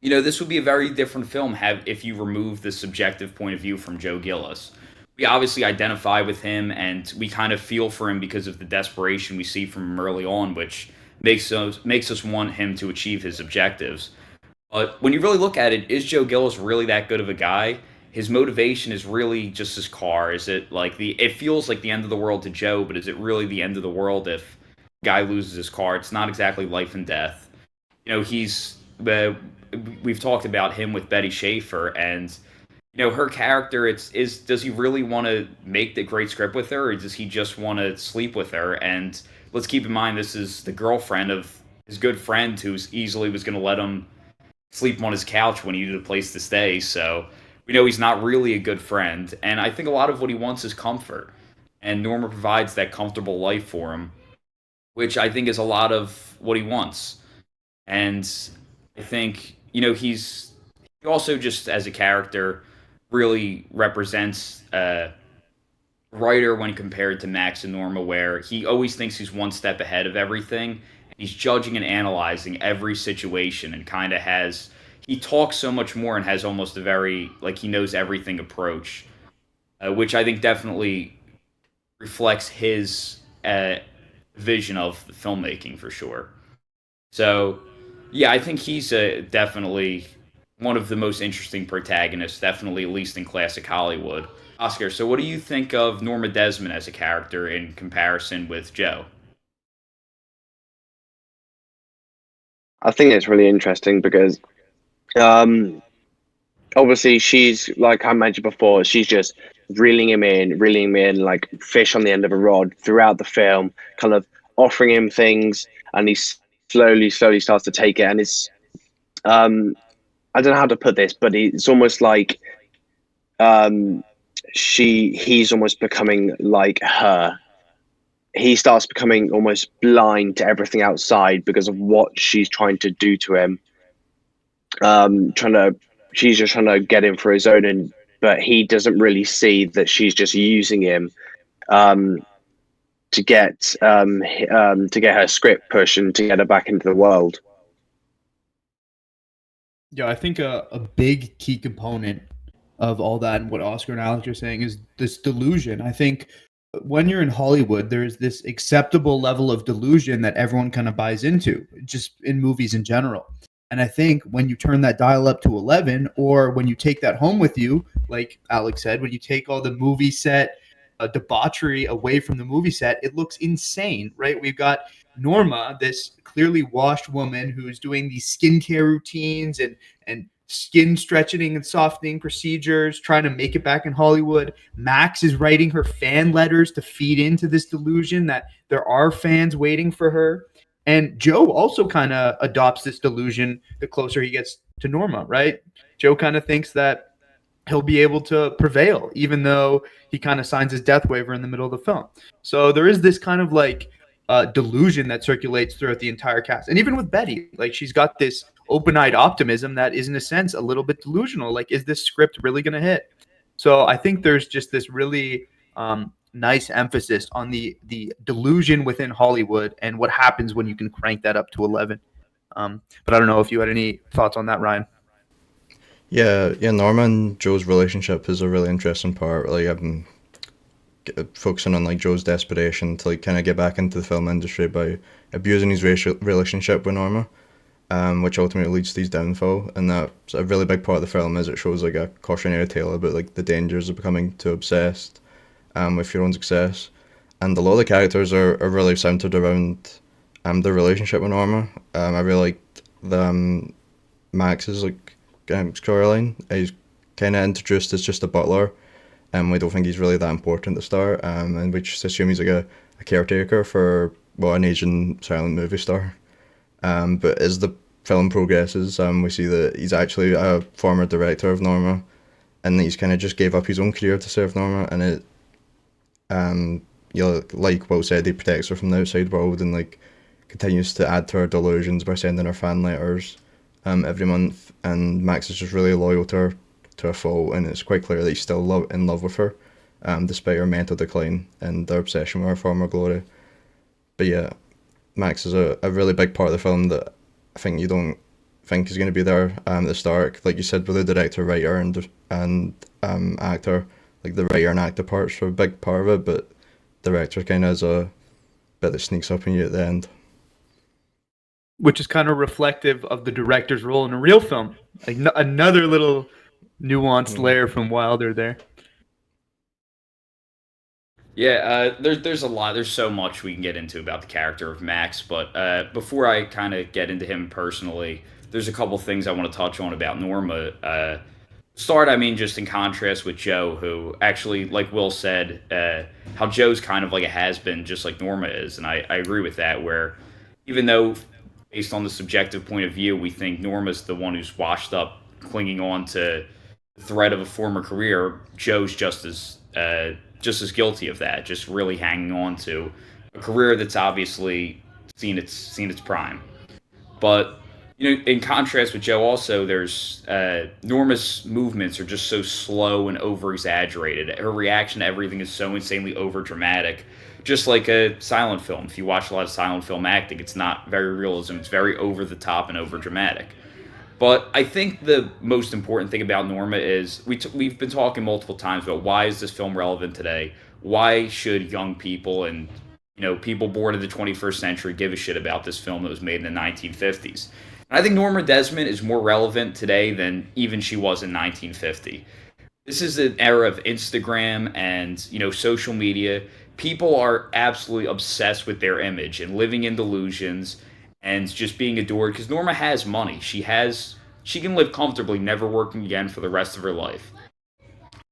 A: this would be a very different film have if you remove the subjective point of view from Joe Gillis. We obviously identify with him and we kind of feel for him because of the desperation we see from him early on, which makes us want him to achieve his objectives. But when you really look at it, is Joe Gillis really that good of a guy? His motivation is really just his car. Is it like it feels like the end of the world to Joe, but is it really the end of the world if a guy loses his car? It's not exactly life and death. He's we've talked about him with Betty Schaefer, and her character. Does he really want to make the great script with her, or does he just want to sleep with her? And let's keep in mind this is the girlfriend of his good friend who's easily was going to let him sleep on his couch when he needed a place to stay. So we know he's not really a good friend. And I think a lot of what he wants is comfort. And Norma provides that comfortable life for him, which I think is a lot of what he wants. And I think, he also just as a character really represents writer when compared to Max and Norma, where he always thinks he's one step ahead of everything. He's judging and analyzing every situation and kind of has. He talks so much more and has almost a very, like, he knows everything approach, which I think definitely reflects his vision of filmmaking for sure. So, yeah, I think he's definitely one of the most interesting protagonists, definitely at least in classic Hollywood. Oscar, so what do you think of Norma Desmond as a character in comparison with Joe?
B: I think it's really interesting because um, obviously she's like I mentioned before, she's just reeling him in like fish on the end of a rod throughout the film, kind of offering him things, and he slowly starts to take it, and it's I don't know how to put this, but it's almost like um, he's almost becoming like her. He starts becoming almost blind to everything outside because of what she's trying to do to him. Trying to, she's just trying to get him for his own, and but he doesn't really see that she's just using him um, to get her script push and to get her back into the world.
C: Yeah, I think a big key component of all that and what Oscar and Alex are saying is this delusion. I think when you're in Hollywood, there's this acceptable level of delusion that everyone kind of buys into, just in movies in general. And I think when you turn that dial up to 11, or when you take that home with you, like Alex said, when you take all the movie set debauchery away from the movie set, it looks insane, right? We've got Norma, this clearly washed woman who's doing these skincare routines and skin stretching and softening procedures, trying to make it back in Hollywood. Max is writing her fan letters to feed into this delusion that there are fans waiting for her. And Joe also kind of adopts this delusion the closer he gets to Norma, right? Joe kind of thinks that he'll be able to prevail, even though he kind of signs his death waiver in the middle of the film. So there is this kind of like delusion that circulates throughout the entire cast. And even with Betty, like she's got this open-eyed optimism that is in a sense a little bit delusional. Like, is this script really going to hit? So I think there's just this really nice emphasis on the delusion within Hollywood and what happens when you can crank that up to 11. But I don't know if you had any thoughts on that, Ryan.
D: Yeah, Norma and Joe's relationship is a really interesting part. Like, I'm focusing on like Joe's desperation to like kind of get back into the film industry by abusing his racial relationship with Norma, which ultimately leads to his downfall. And that's a really big part of the film, as it shows like a cautionary tale about like the dangers of becoming too obsessed with your own success. And a lot of the characters are really centered around their relationship with Norma. I really liked the Max's like storyline. He's kind of introduced as just a butler, and we don't think he's really that important to start. And we just assume he's like a caretaker for an Asian silent movie star. But as the film progresses, we see that he's actually a former director of Norma, and that he's kind of just gave up his own career to serve Norma. And it, like Will said, he protects her from the outside world and like continues to add to her delusions by sending her fan letters every month. And Max is just really loyal to her fault, and it's quite clear that he's still in love with her, despite her mental decline and their obsession with her former glory. But yeah, Max is a really big part of the film that I think you don't think is going to be there at the start. Like you said, with the director, writer, and actor, like the writer and actor parts are a big part of it, but the director kind of has a bit that sneaks up on you at the end.
C: Which is kind of reflective of the director's role in a real film. Like another little nuanced layer from Wilder there.
A: Yeah, there's a lot. There's so much we can get into about the character of Max, but before I kind of get into him personally, there's a couple things I want to touch on about Norma. I mean, just in contrast with Joe, who actually, like Will said, how Joe's kind of like a has-been, just like Norma is, and I agree with that, where even though, based on the subjective point of view, we think Norma's the one who's washed up, clinging on to threat of a former career, Joe's just as guilty of that, just really hanging on to a career that's obviously seen its prime. But in contrast with Joe, also there's Norma's movements are just so slow and over exaggerated. Her reaction to everything is so insanely over dramatic, just like a silent film. If you watch a lot of silent film acting, it's not very realism. It's very over the top and over dramatic. But I think the most important thing about Norma is we've been talking multiple times about why is this film relevant today? Why should young people and people born in the 21st century give a shit about this film that was made in the 1950s? And I think Norma Desmond is more relevant today than even she was in 1950. This is an era of Instagram and social media. People are absolutely obsessed with their image and living in delusions and just being adored because Norma has money. She can live comfortably, never working again for the rest of her life.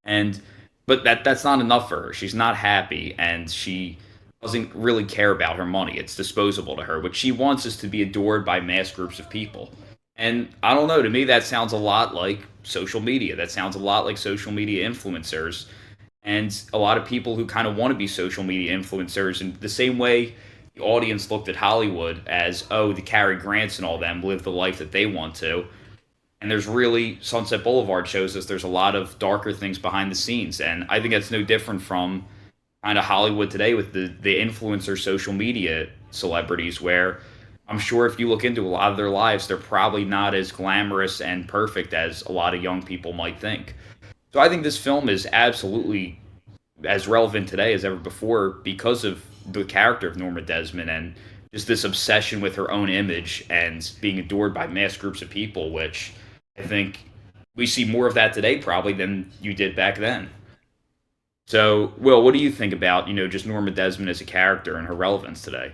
A: And but that's not enough for her. She's not happy, and she doesn't really care about her money. It's disposable to her. What she wants is to be adored by mass groups of people. And I don't know, to me that sounds a lot like social media. That sounds a lot like social media influencers and a lot of people who kind of want to be social media influencers in the same way the audience looked at Hollywood as, oh, the Cary Grants and all them live the life that they want to. And there's really Sunset Boulevard shows us there's a lot of darker things behind the scenes. And I think that's no different from kind of Hollywood today with the influencer social media celebrities, where I'm sure if you look into a lot of their lives, they're probably not as glamorous and perfect as a lot of young people might think. So I think this film is absolutely as relevant today as ever before because of the character of Norma Desmond and just this obsession with her own image and being adored by mass groups of people, which I think we see more of that today probably than you did back then. So, Will, what do you think about, just Norma Desmond as a character and her relevance today?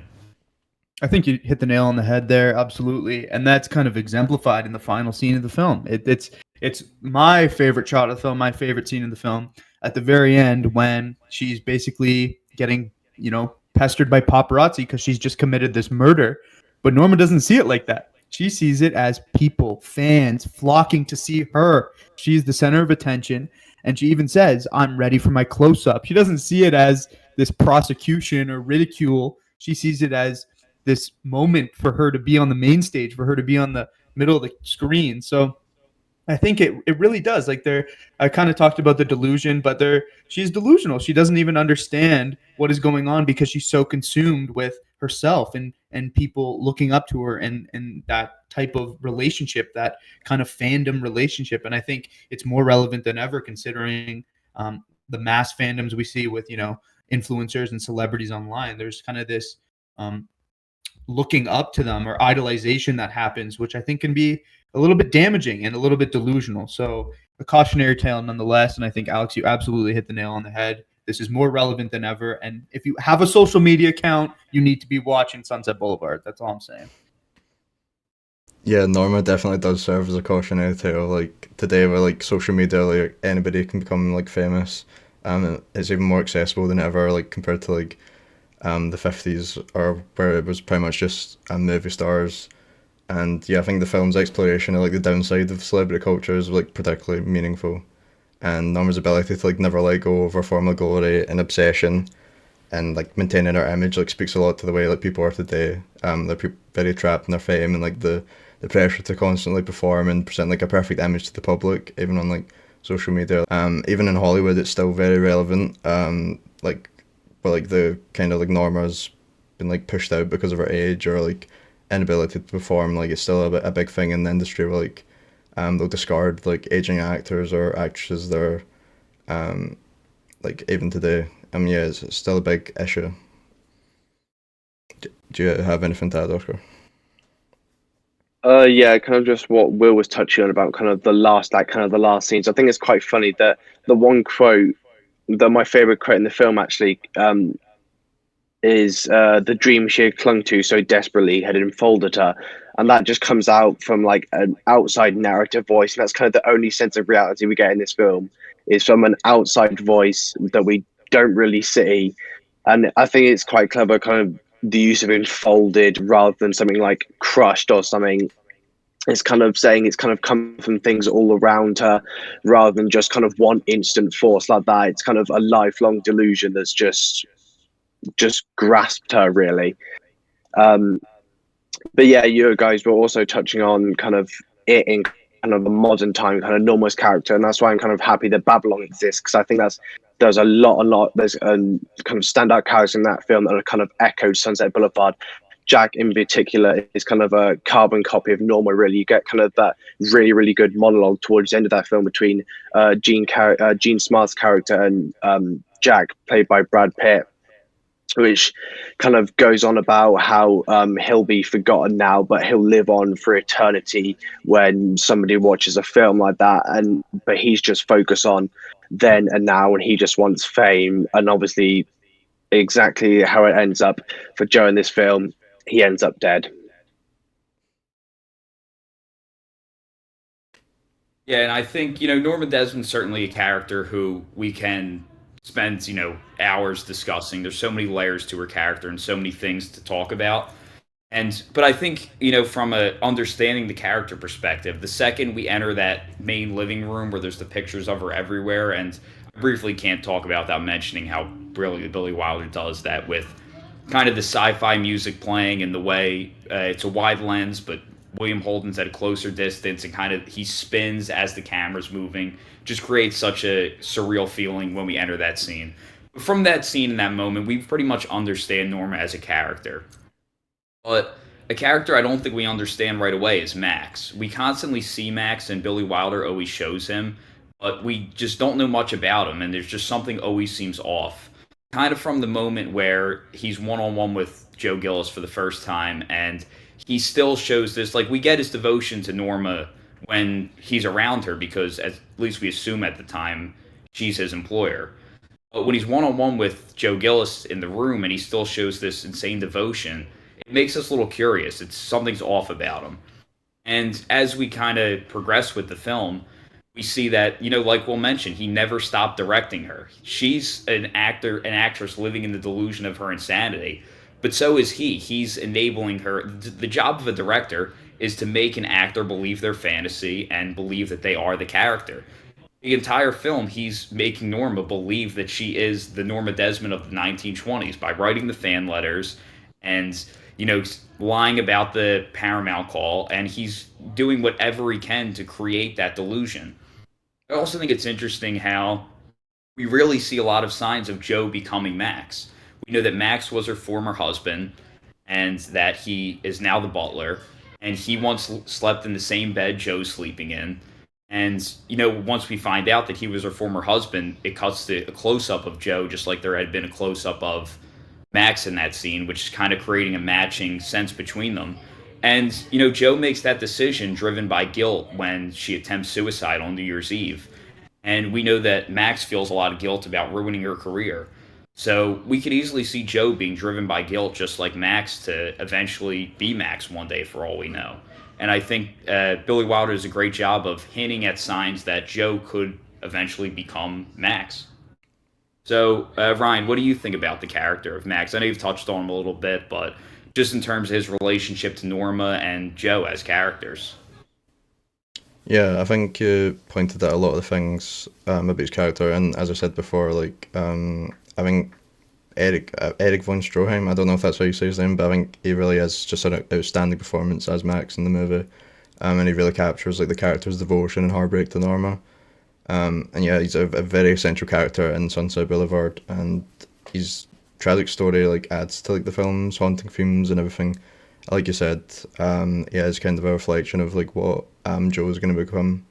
C: I think you hit the nail on the head there, absolutely, and that's kind of exemplified in the final scene of the film. It's my favorite shot of the film, my favorite scene of the film. At the very end, when she's basically getting pestered by paparazzi because she's just committed this murder, but Norma doesn't see it like that. She sees it as people, fans flocking to see her. She's the center of attention, and she even says, "I'm ready for my close-up." She doesn't see it as this prosecution or ridicule. She sees it as this moment for her to be on the main stage, for her to be on the middle of the screen. So I think it really does. Like I kind of talked about the delusion, but she's delusional. She doesn't even understand what is going on because she's so consumed with herself and people looking up to her and that type of relationship, that kind of fandom relationship. And I think it's more relevant than ever considering the mass fandoms we see with influencers and celebrities online. There's kind of this looking up to them or idolization that happens, which I think can be a little bit damaging and a little bit delusional. So a cautionary tale nonetheless. And I think, Alex, you absolutely hit the nail on the head. This is more relevant than ever. And if you have a social media account, you need to be watching Sunset Boulevard. That's all I'm saying.
D: Yeah, Norma definitely does serve as a cautionary tale. Like today, with like social media, like anybody can become like famous, and it's even more accessible than ever. Like compared to like the 50s, or where it was pretty much just movie stars. And yeah, I think the film's exploration of like the downside of celebrity culture is like particularly meaningful. And Norma's ability to like never let go of her former glory and obsession, and like maintaining her image, like speaks a lot to the way like people are today. They're very trapped in their fame and like the pressure to constantly perform and present like a perfect image to the public, even on like social media. Even in Hollywood, it's still very relevant. Like, but like the kind of like Norma's been like pushed out because of her age or like inability to perform. Like it's still a big thing in the industry where like they'll discard like aging actors or actresses that are like even today. Yeah, it's still a big issue. Do you have anything to add, Oscar?
B: Yeah, kind of just what Will was touching on about kind of the last scenes. I think it's quite funny that the one quote, my favorite quote in the film actually, is the dream she had clung to so desperately had enfolded her, and that just comes out from like an outside narrative voice, and that's kind of the only sense of reality we get in this film is from an outside voice that we don't really see. And I think it's quite clever, kind of the use of enfolded rather than something like crushed or something it's kind of saying it's kind of come from things all around her rather than just kind of one instant force like that. It's kind of a lifelong delusion that's just grasped her, really. Um, but yeah, you guys were also touching on kind of it in kind of a modern time, kind of Norma's character, and that's why I'm kind of happy that Babylon exists, because I think there's a lot. There's kind of standout characters in that film that are kind of echoed Sunset Boulevard. Jack in particular is kind of a carbon copy of Norma. Really, you get kind of that really good monologue towards the end of that film between Gene Smart's character and Jack, played by Brad Pitt, which kind of goes on about how he'll be forgotten now, but he'll live on for eternity when somebody watches a film like that. But he's just focused on then and now, and he just wants fame. And obviously, exactly how it ends up for Joe in this film, he ends up dead.
A: Yeah, and I think, Norma Desmond's certainly a character who we can spend, hours discussing. There's so many layers to her character and so many things to talk about. But I think, from a understanding the character perspective, the second we enter that main living room where there's the pictures of her everywhere, and I briefly can't talk about without mentioning how brilliantly Billy Wilder does that with kind of the sci-fi music playing and the way it's a wide lens, but William Holden's at a closer distance, and kind of he spins as the camera's moving. Just creates such a surreal feeling when we enter that scene. From that scene in that moment, we pretty much understand Norma as a character. But a character I don't think we understand right away is Max. We constantly see Max, and Billy Wilder always shows him, but we just don't know much about him, and there's just something always seems off. Kind of from the moment where he's one-on-one with Joe Gillis for the first time, and he still shows this, like, we get his devotion to Norma when he's around her, because at least we assume at the time she's his employer. But when he's one-on-one with Joe Gillis in the room and he still shows this insane devotion, it makes us a little curious. It's something's off about him. And as we kind of progress with the film, we see that, like we'll mention, he never stopped directing her. She's an actress living in the delusion of her insanity, but so is he. He's enabling her. The job of a director is to make an actor believe their fantasy and believe that they are the character. The entire film, he's making Norma believe that she is the Norma Desmond of the 1920s by writing the fan letters and, lying about the Paramount call, and he's doing whatever he can to create that delusion. I also think it's interesting how we really see a lot of signs of Joe becoming Max. We know that Max was her former husband and that he is now the butler, and he once slept in the same bed Joe's sleeping in. And, once we find out that he was her former husband, it cuts to a close-up of Joe, just like there had been a close-up of Max in that scene, which is kind of creating a matching sense between them. And, Joe makes that decision driven by guilt when she attempts suicide on New Year's Eve. And we know that Max feels a lot of guilt about ruining her career. So we could easily see Joe being driven by guilt just like Max to eventually be Max one day for all we know. And I think Billy Wilder does a great job of hinting at signs that Joe could eventually become Max. So, Ryan, what do you think about the character of Max? I know you've touched on him a little bit, but just in terms of his relationship to Norma and Joe as characters.
D: Yeah, I think you pointed out a lot of the things about his character, and as I said before, I think Eric von Stroheim, I don't know if that's how you say his name, but I think he really is just an outstanding performance as Max in the movie, and he really captures the character's devotion and heartbreak to Norma. And yeah, he's a very essential character in Sunset Boulevard, and his tragic story adds to the film's haunting themes and everything. Like you said, yeah, it's kind of a reflection of what Joe is going to become.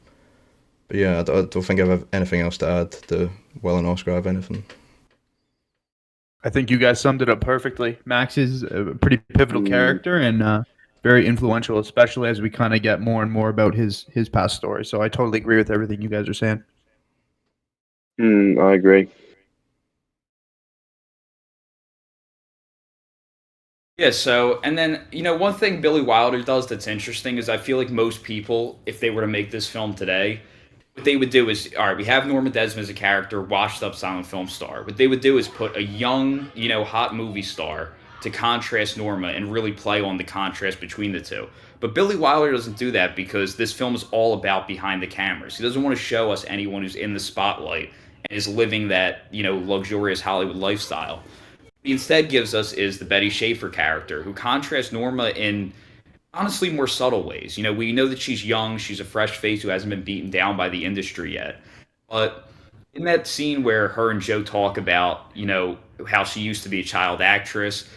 D: But yeah, I don't think I have anything else to add to Will and Oscar have anything.
C: I think you guys summed it up perfectly. Max is a pretty pivotal character and very influential, especially as we kind of get more and more about his past story. So I totally agree with everything you guys are saying.
B: I agree.
A: Yeah, so, and then, one thing Billy Wilder does that's interesting is I feel like most people, if they were to make this film today, what they would do is, all right, we have Norma Desmond as a character, washed up silent film star. What they would do is put a young, hot movie star to contrast Norma and really play on the contrast between the two. But Billy Wilder doesn't do that because this film is all about behind the cameras. He doesn't want to show us anyone who's in the spotlight and is living that, luxurious Hollywood lifestyle. What he instead gives us is the Betty Schaefer character, who contrasts Norma in honestly more subtle ways. We know that she's young, she's a fresh face who hasn't been beaten down by the industry yet. But in that scene where her and Joe talk about, how she used to be a child actress,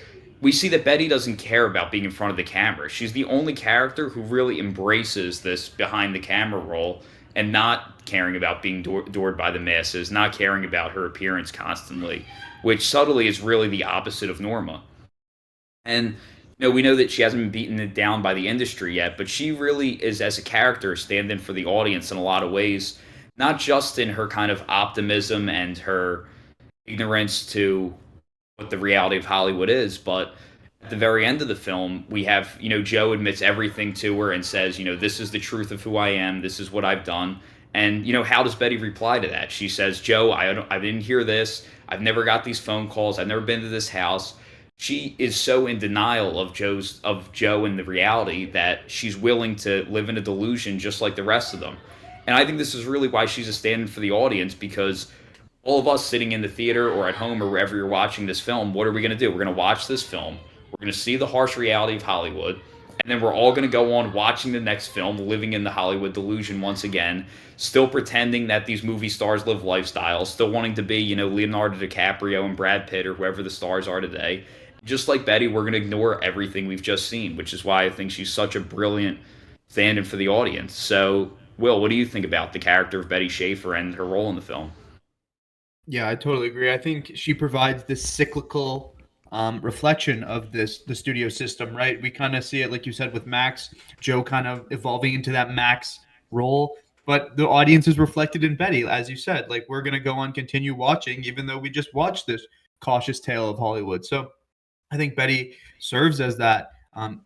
A: we see that Betty doesn't care about being in front of the camera. She's the only character who really embraces this behind the camera role and not caring about being adored by the masses, not caring about her appearance constantly, which subtly is really the opposite of Norma. And we know that she hasn't been beaten down by the industry yet, but she really is, as a character, stand-in for the audience in a lot of ways, not just in her kind of optimism and her ignorance to what the reality of Hollywood is, but at the very end of the film, we have, Joe admits everything to her and says, this is the truth of who I am, this is what I've done. And, how does Betty reply to that? She says, Joe, I didn't hear this. I've never got these phone calls. I've never been to this house. She is so in denial of Joe and the reality that she's willing to live in a delusion just like the rest of them. And I think this is really why she's a stand-in for the audience, because all of us sitting in the theater or at home or wherever you're watching this film, what are we going to do? We're going to watch this film. We're going to see the harsh reality of Hollywood. And then we're all going to go on watching the next film, living in the Hollywood delusion once again, still pretending that these movie stars live lifestyles, still wanting to be, Leonardo DiCaprio and Brad Pitt or whoever the stars are today. Just like Betty, we're going to ignore everything we've just seen, which is why I think she's such a brilliant stand-in for the audience. So, Will, what do you think about the character of Betty Schaefer and her role in the film?
C: Yeah, I totally agree. I think she provides this cyclical reflection of the studio system, right? We kind of see it, like you said, with Max, Joe kind of evolving into that Max role, but the audience is reflected in Betty, as you said. Like, we're going to go on, continue watching, even though we just watched this cautious tale of Hollywood. So I think Betty serves as that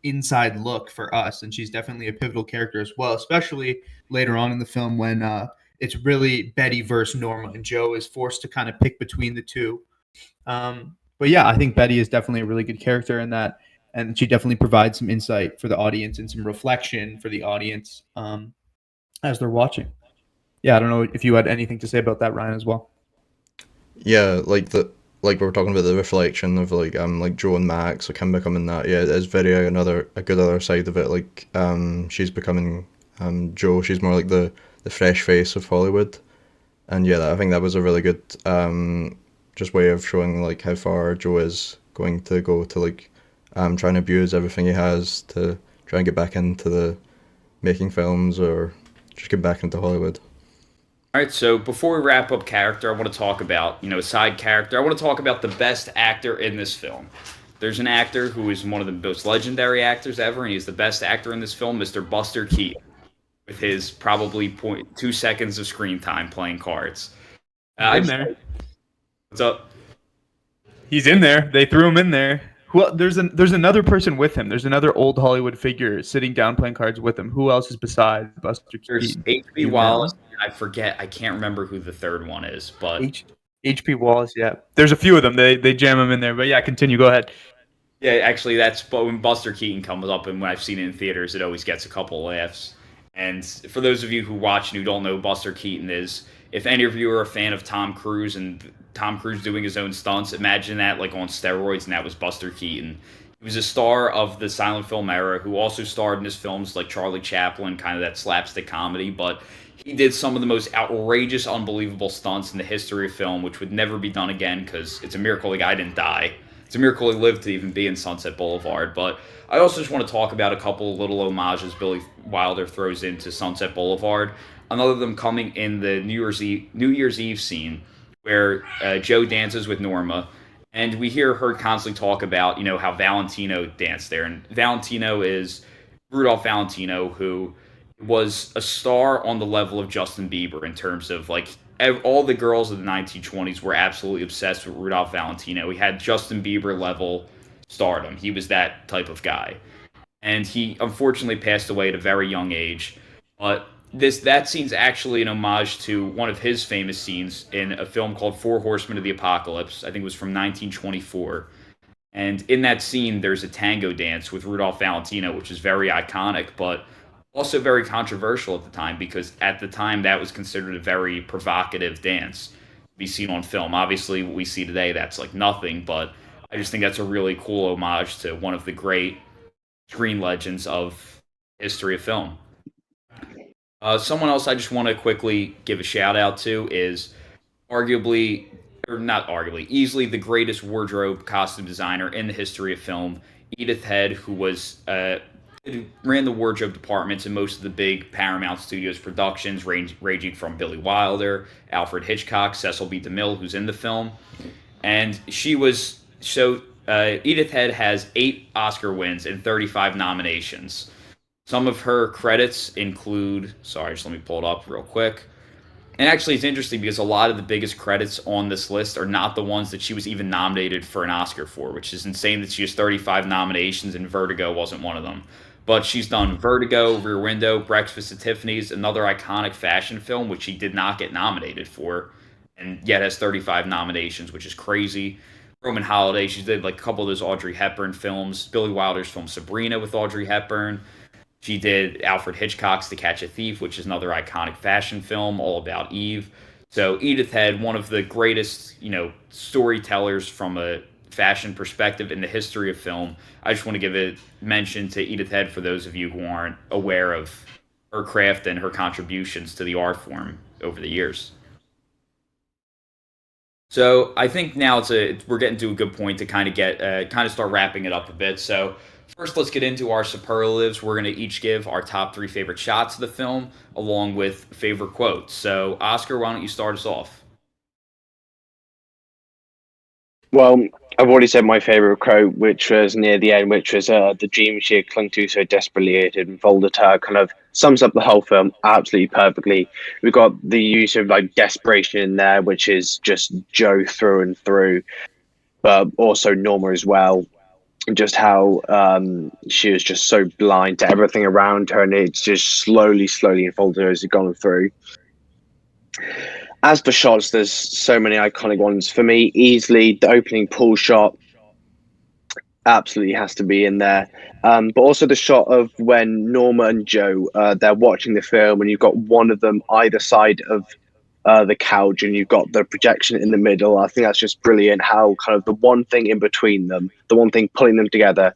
C: inside look for us, and she's definitely a pivotal character as well, especially later on in the film when it's really Betty versus Norma, and Joe is forced to kind of pick between the two. But yeah, I think Betty is definitely a really good character in that, and she definitely provides some insight for the audience and some reflection for the audience as they're watching. Yeah, I don't know if you had anything to say about that, Ryan, as well.
D: Yeah, like we were talking about the reflection of like Joe and Max, like him becoming that. Yeah, it's very a good other side of it. Like she's becoming Joe. She's more like the fresh face of Hollywood, and yeah, I think that was a really good just way of showing like how far Joe is going to go to like trying to abuse everything he has to try and get back into the making films or just get back into Hollywood.
A: All right, so before we wrap up character, I want to talk about, a side character. I want to talk about the best actor in this film. There's an actor who is one of the most legendary actors ever, and he's the best actor in this film, Mr. Buster Keaton, with his probably 2 seconds of screen time playing cards.
C: In there.
A: What's up?
C: He's in there. They threw him in there. Well, there's another person with him. There's another old Hollywood figure sitting down playing cards with him. Who else is besides Buster Keaton?
A: There's H.P. Wallace. I forget. I can't remember who the third one is, but
C: H.P. Wallace. Yeah, there's a few of them. They jam him in there. But yeah, continue. Go ahead.
A: Yeah, actually, that's when Buster Keaton comes up, and when I've seen it in theaters, it always gets a couple laughs. And for those of you who watch and who don't know who Buster Keaton is, if any of you are a fan of Tom Cruise and Tom Cruise doing his own stunts, imagine that like on steroids, and that was Buster Keaton. He was a star of the silent film era who also starred in his films like Charlie Chaplin, kind of that slapstick comedy, but he did some of the most outrageous, unbelievable stunts in the history of film, which would never be done again because it's a miracle the guy didn't die. It's a miracle he lived to even be in Sunset Boulevard. But I also just want to talk about a couple of little homages Billy Wilder throws into Sunset Boulevard. Another of them coming in the New Year's Eve scene where Joe dances with Norma, and we hear her constantly talk about how Valentino danced there, and Valentino is Rudolph Valentino, who was a star on the level of Justin Bieber in terms of like all the girls of the 1920s were absolutely obsessed with Rudolph Valentino. He had Justin Bieber level stardom. He was that type of guy, and he unfortunately passed away at a very young age. But that scene's actually an homage to one of his famous scenes in a film called Four Horsemen of the Apocalypse. I think it was from 1924. And in that scene, there's a tango dance with Rudolph Valentino, which is very iconic, but also very controversial at the time because at the time that was considered a very provocative dance to be seen on film. Obviously, what we see today, that's like nothing, but I just think that's a really cool homage to one of the great screen legends of history of film. Someone else I just want to quickly give a shout out to is arguably, or not arguably, easily the greatest wardrobe costume designer in the history of film, Edith Head, who ran the wardrobe departments in most of the big Paramount Studios productions, ranging from Billy Wilder, Alfred Hitchcock, Cecil B. DeMille, who's in the film, and she was so. Edith Head has 8 Oscar wins and 35 nominations. Some of her credits include. Sorry, just let me pull it up real quick. And actually, it's interesting because a lot of the biggest credits on this list are not the ones that she was even nominated for an Oscar for, which is insane that she has 35 nominations and Vertigo wasn't one of them. But she's done Vertigo, Rear Window, Breakfast at Tiffany's, another iconic fashion film, which she did not get nominated for, and yet has 35 nominations, which is crazy. Roman Holiday, she did like a couple of those Audrey Hepburn films. Billy Wilder's film Sabrina with Audrey Hepburn. She did Alfred Hitchcock's To Catch a Thief, which is another iconic fashion film all about Eve. So Edith Head, one of the greatest, storytellers from a fashion perspective in the history of film. I just want to give a mention to Edith Head for those of you who aren't aware of her craft and her contributions to the art form over the years. So I think now we're getting to a good point to kind of start wrapping it up a bit. So first, let's get into our superlatives. We're going to each give our top 3 favorite shots of the film, along with favorite quotes. So Oscar, why don't you start us off?
B: Well, I've already said my favorite quote, which was near the end, which was the dream she had clung to so desperately it had enfolded her, kind of sums up the whole film absolutely perfectly. We've got the use of like desperation in there, which is just Joe through and through, but also Norma as well. Just how she was just so blind to everything around her, and it's just slowly unfolded her as it's gone through. As for shots, there's so many iconic ones. For me, easily the opening pool shot absolutely has to be in there. But also the shot of when Norma and Joe they're watching the film, and you've got one of them either side of the couch, and you've got the projection in the middle. I think that's just brilliant. How kind of the one thing in between them, the one thing pulling them together,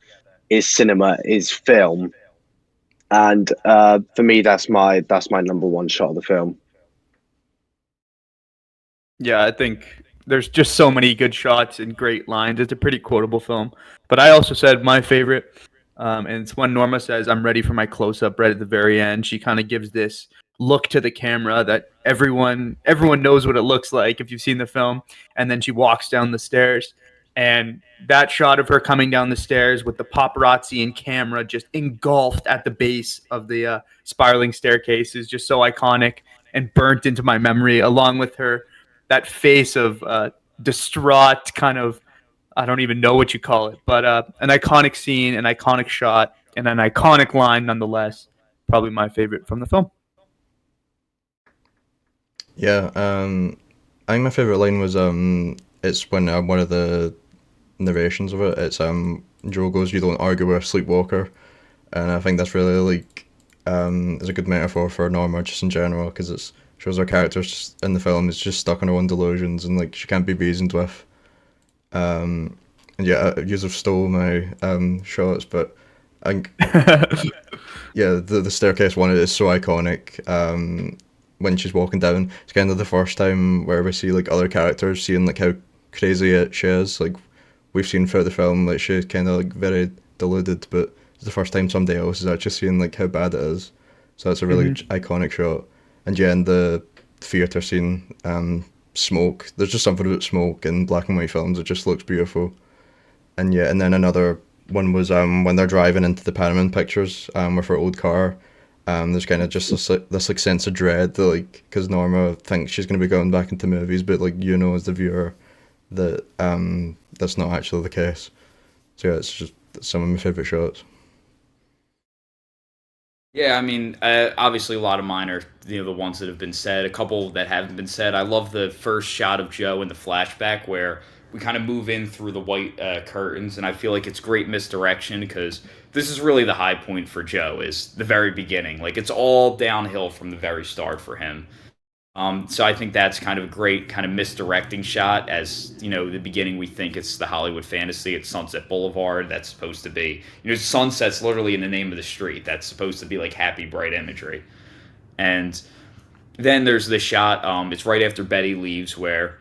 B: is cinema, is film, and for me, that's my number one shot of the film.
C: Yeah, I think there's just so many good shots and great lines. It's a pretty quotable film. But I also said my favorite, and it's when Norma says, "I'm ready for my close-up," right at the very end. She kind of gives this look to the camera that everyone knows what it looks like if you've seen the film. And then she walks down the stairs. And that shot of her coming down the stairs with the paparazzi and camera just engulfed at the base of the spiraling staircase is just so iconic and burnt into my memory, along with her that face of distraught kind of, I don't even know what you call it, but an iconic scene, an iconic shot, and an iconic line nonetheless. Probably my favorite from the film.
D: Yeah, I think my favorite line was it's when one of the narrations of it. It's Joe goes, "You don't argue with a sleepwalker," and I think that's really like is a good metaphor for Norma just in general because it shows our characters just in the film is just stuck in her own delusions and like she can't be reasoned with. And yeah, you have stole my shots, but I think yeah, the staircase one is so iconic. When she's walking down, it's kind of the first time where we see like other characters seeing like how crazy she is. Like we've seen throughout the film, like she's kind of like very deluded, but it's the first time somebody else is actually seeing like how bad it is. So it's a really iconic shot. And yeah, in the theatre scene, smoke. There's just something about smoke in black and white films. It just looks beautiful. And yeah, and then another one was when they're driving into the Paramount Pictures with her old car. There's kind of just this like sense of dread that like because Norma thinks she's going to be going back into movies, but like as the viewer that that's not actually the case. So yeah, it's just some of my favorite shots.
A: Yeah, I mean, obviously a lot of mine are the ones that have been said. A couple that haven't been said. I love the first shot of Joe in the flashback where we kind of move in through the white curtains, and I feel like it's great misdirection because this is really the high point for Joe is the very beginning. Like it's all downhill from the very start for him. So I think that's kind of a great kind of misdirecting shot. As you know, the beginning we think it's the Hollywood fantasy, it's Sunset Boulevard. That's supposed to be, sunset's literally in the name of the street. That's supposed to be like happy, bright imagery. And then there's this shot. It's right after Betty leaves, where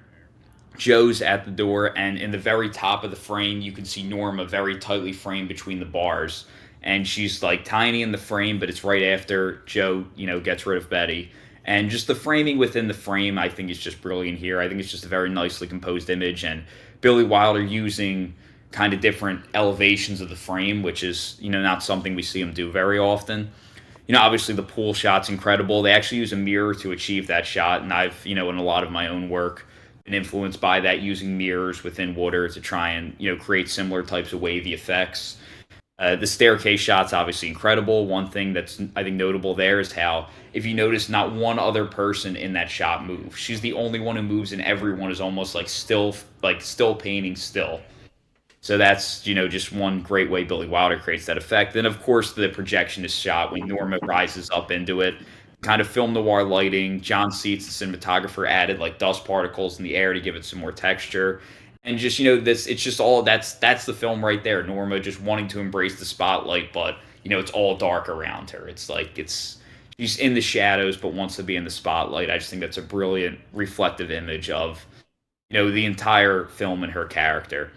A: Joe's at the door, and in the very top of the frame, you can see Norma very tightly framed between the bars, and she's like tiny in the frame, but it's right after Joe, gets rid of Betty, and just the framing within the frame, I think is just brilliant here. I think it's just a very nicely composed image, and Billy Wilder using kind of different elevations of the frame, which is not something we see him do very often. Obviously the pool shot's incredible. They actually use a mirror to achieve that shot, and I've, in a lot of my own work, been influenced by that, using mirrors within water to try and, create similar types of wavy effects. The staircase shot's obviously incredible. One thing that's, I think, notable there is how, if you notice, not one other person in that shot moves. She's the only one who moves, and everyone is almost still painting still. So that's, just one great way Billy Wilder creates that effect. Then, of course, the projectionist shot when Norma rises up into it, kind of film noir lighting. John Seitz, the cinematographer, added dust particles in the air to give it some more texture. And just, it's just all, that's the film right there. Norma just wanting to embrace the spotlight, but, it's all dark around her. She's in the shadows, but wants to be in the spotlight. I just think that's a brilliant reflective image of, the entire film and her character.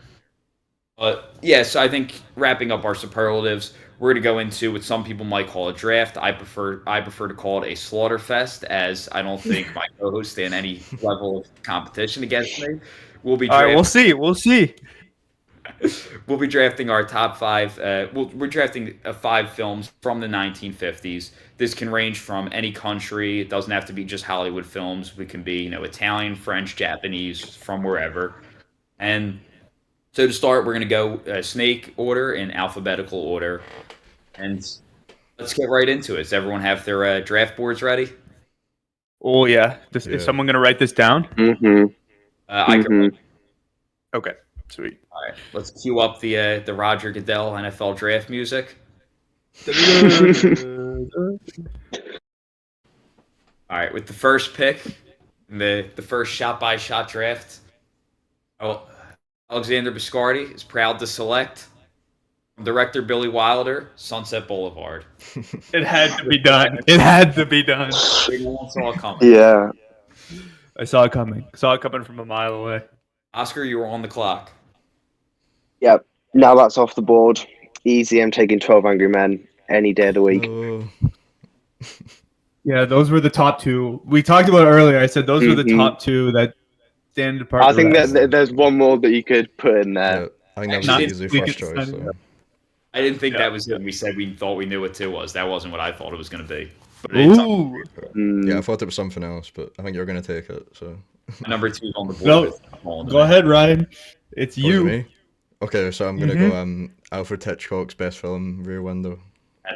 A: But yeah, so I think wrapping up our superlatives, we're going to go into what some people might call a draft. I prefer to call it a slaughterfest, as I don't think my co-hosts stand any level of competition against me. We'll be
C: All right, we'll see. We'll see.
A: We'll be drafting our top five. We're drafting 5 films from the 1950s. This can range from any country. It doesn't have to be just Hollywood films. We can be, Italian, French, Japanese, from wherever. And so to start, we're going to go snake order in alphabetical order. And let's get right into it. Does everyone have their draft boards ready?
C: Oh, yeah. Is someone going to write this down?
B: Mm-hmm.
A: I can.
C: Okay, sweet.
A: All right, let's cue up the Roger Goodell NFL draft music. All right, with the first pick, the first shot-by-shot draft, Alexander Biscardi is proud to select director Billy Wilder, Sunset Boulevard.
C: It had to be done. It had to be done.
A: No one saw it coming.
B: Yeah.
C: I saw it coming. Saw it coming from a mile away.
A: Oscar, you were on the clock.
B: Yep. Now that's off the board. Easy. I'm taking 12 Angry Men any day of the week.
C: Yeah, those were the top 2. We talked about it earlier. I said those were the top 2 that stand apart.
B: I think that there's one more that you could put in there.
D: Yeah, I think that was easy first choice. So.
A: I didn't think that was it. We said we thought we knew what 2 was. That wasn't what I thought it was going to be.
C: Ooh.
D: Yeah, I thought it was something else, but I think you're going to take it. So
A: number 2 is on the board.
C: No, go ahead, Ryan. It's you.
D: Me? Okay, so I'm going to go Alfred Hitchcock's best film, Rear Window.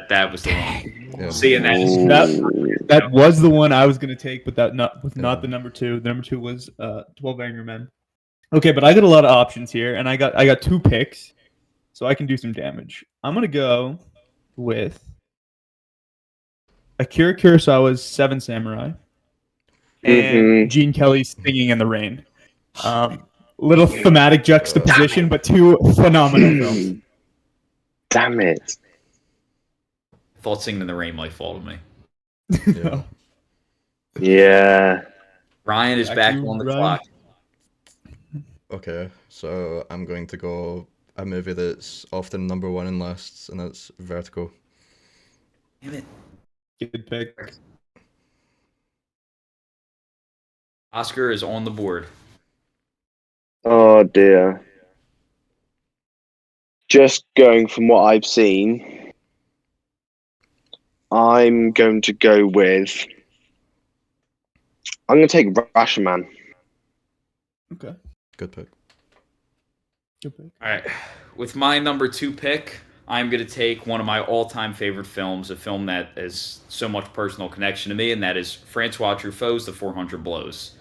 A: That was the one.
D: Yeah.
A: Seeing that.
C: That was the one I was going to take, but that was not the number 2. The number 2 was 12 Angry Men. Okay, but I got a lot of options here, and I got 2 picks, so I can do some damage. I'm going to go with Akira Kurosawa's Seven Samurai and Gene Kelly's Singing in the Rain. Little thematic juxtaposition, but 2 phenomenal films.
B: Damn it.
A: Thought Singing in the Rain might fall to me.
C: Yeah.
B: Yeah.
A: Ryan is back on the clock.
D: Okay, so I'm going to go a movie that's often number 1 in lists, and that's Vertigo.
A: Damn it.
C: Good pick.
A: Oscar is on the board.
B: Oh dear. Just going from what I've seen, I'm going to go with. I'm going to take Rashomon.
C: Okay.
D: Good pick.
C: Good pick.
A: All right. With my number 2 pick, I'm going to take one of my all-time favorite films, a film that has so much personal connection to me, and that is Francois Truffaut's The 400 Blows.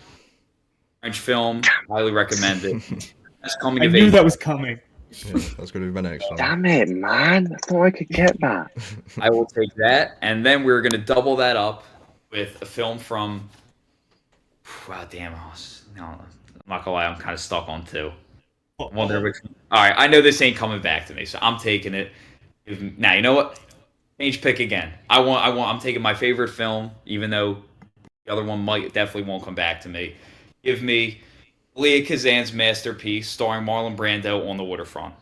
A: French film, highly recommend it. Best coming
C: I
A: of
C: knew
A: age.
C: that was coming.
D: Yeah, that's going to be my next one.
B: Damn it, man! I thought I could get that.
A: I will take that, and then we're gonna double that up with a film from. Wow, damn! No, I'm not gonna lie. I'm kind of stuck on two. I wonder which. All right, I know this ain't coming back to me, so I'm taking it. Now you know what? Change pick again. I'm taking my favorite film, even though the other one definitely won't come back to me. Give me Leah Kazan's masterpiece, starring Marlon Brando, On the Waterfront.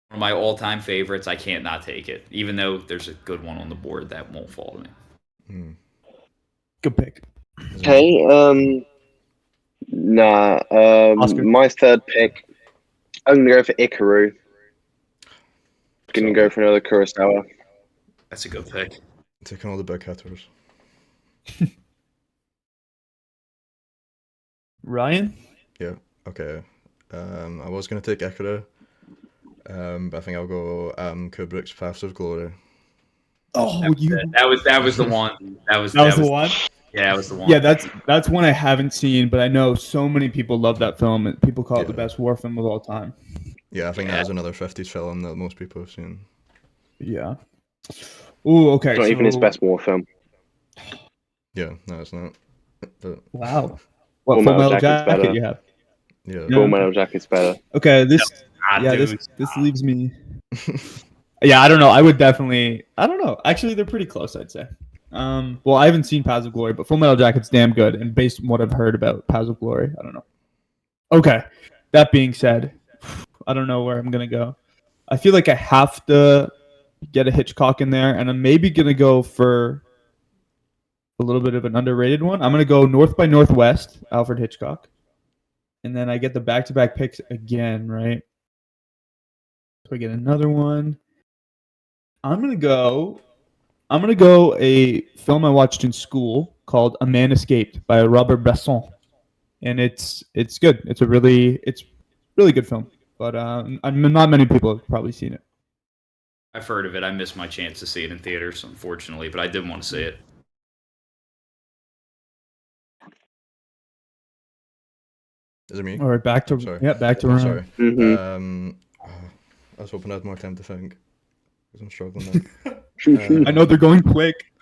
A: One of my all-time favorites. I can't not take it, even though there's a good one on the board that won't fall to me.
C: Good pick.
B: Okay. Nah.
C: Oscar.
B: My third pick. I'm gonna go for Ikaru. Gonna go for another Kurosawa.
A: That's a good pick.
D: Taking all the big hitters.
C: Ryan?
D: Yeah. Okay. I was gonna take Ikara, but I think I'll go Kubrick's Paths of Glory.
C: Oh,
A: That was the one. That was
C: the one?
A: Yeah, that was the one.
C: Yeah, that's one I haven't seen, but I know so many people love that film, and people call it the best war film of all time.
D: Yeah, I think that is another 50s film that most people have seen.
C: Yeah. Ooh, okay.
B: It's not even his best war film.
D: Yeah, no, it's not. But,
C: Wow. What
B: Full
C: Full
B: Metal
C: Metal
B: Jacket's
C: Jacket
B: better.
C: you have?
D: yeah.
B: Full Metal Jacket's better.
C: Okay, this leaves me. Yeah, I don't know. I would definitely. I don't know. Actually, they're pretty close, I'd say. Well, I haven't seen Paths of Glory, but Full Metal Jacket's damn good. And based on what I've heard about Paths of Glory, I don't know. Okay, that being said, I don't know where I'm gonna go. I feel like I have to get a Hitchcock in there, and I'm maybe gonna go for a little bit of an underrated one. I'm gonna go North by Northwest, Alfred Hitchcock, and then I get the back-to-back picks again, right? So I get another one. I'm gonna go a film I watched in school called A Man Escaped by Robert Bresson, and it's good. It's really good film, but not many people have probably seen it.
A: I've heard of it. I missed my chance to see it in theaters, unfortunately, but I did want to see it.
D: Is it me?
C: All right, back to Ryan.
D: Sorry.
B: Mm-hmm.
D: I was hoping I had more time to think, because I'm struggling now.
C: I know they're going quick.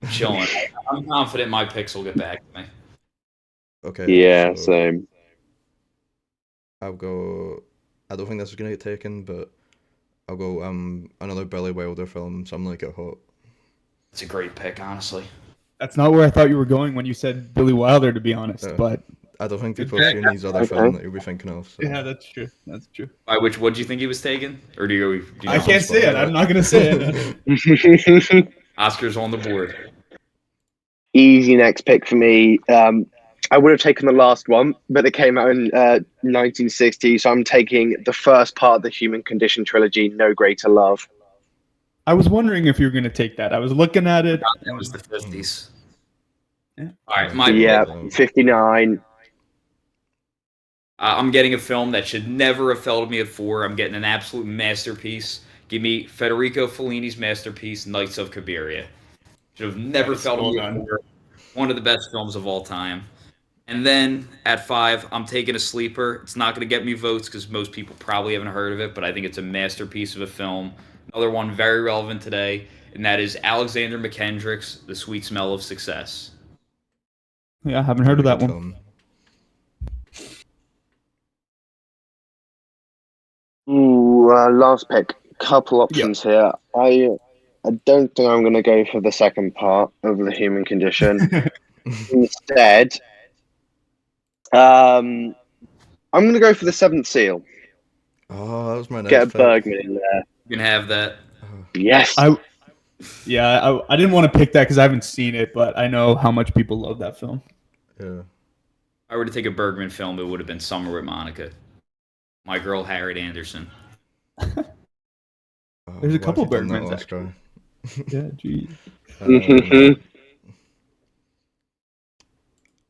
A: Chilling. I'm confident my picks will get back to me.
D: Okay.
B: Yeah,
D: so
B: same.
D: I'll go. I don't think this is gonna get taken, but I'll go another Billy Wilder film, Some Like It Hot.
A: It's a great pick, honestly.
C: That's not where I thought you were going when you said Billy Wilder, to be honest. But
D: I don't think people have seen these other film that you'll be thinking of. So.
C: yeah, that's true. That's true.
A: By which, what do you think he was taken? Or do you
C: I
A: know?
C: can't say it. I'm not gonna say it.
A: Oscar's on the board.
B: Easy next pick for me. I would have taken the last one, but it came out in 1960, so I'm taking the first part of the Human Condition trilogy, No Greater Love.
C: I was wondering if you were gonna take that. I was looking at it.
A: That was the 50s.
C: Yeah.
A: All right, my
B: Yeah,
A: pick.
B: 59.
A: I'm getting a film that should never have fell to me at 4. I'm getting an absolute masterpiece. Give me Federico Fellini's masterpiece, Knights of Cabiria. Should have never fell to me at 4. One of the best films of all time. And then at 5, I'm taking a sleeper. It's not going to get me votes because most people probably haven't heard of it, but I think it's a masterpiece of a film. Another one very relevant today, and that is Alexander McKendrick's The Sweet Smell of Success.
C: Yeah, I haven't heard of that one.
D: Film.
B: Ooh, last pick. Couple options here. I don't think I'm going to go for the second part of the Human Condition. Instead, I'm going to go for the Seventh Seal.
D: Oh, that was my next
B: Get a
D: pick.
B: Bergman in there.
A: You can have that.
B: Yes.
C: I didn't want to pick that because I haven't seen it, but I know how much people love that film.
D: Yeah.
A: If I were to take a Bergman film, it would have been Summer with Monica. My Girl, Harriet Anderson.
C: There's a
D: Why
C: couple
D: have you done that,
C: Bergmans,
D: Oscar?
C: Yeah, geez.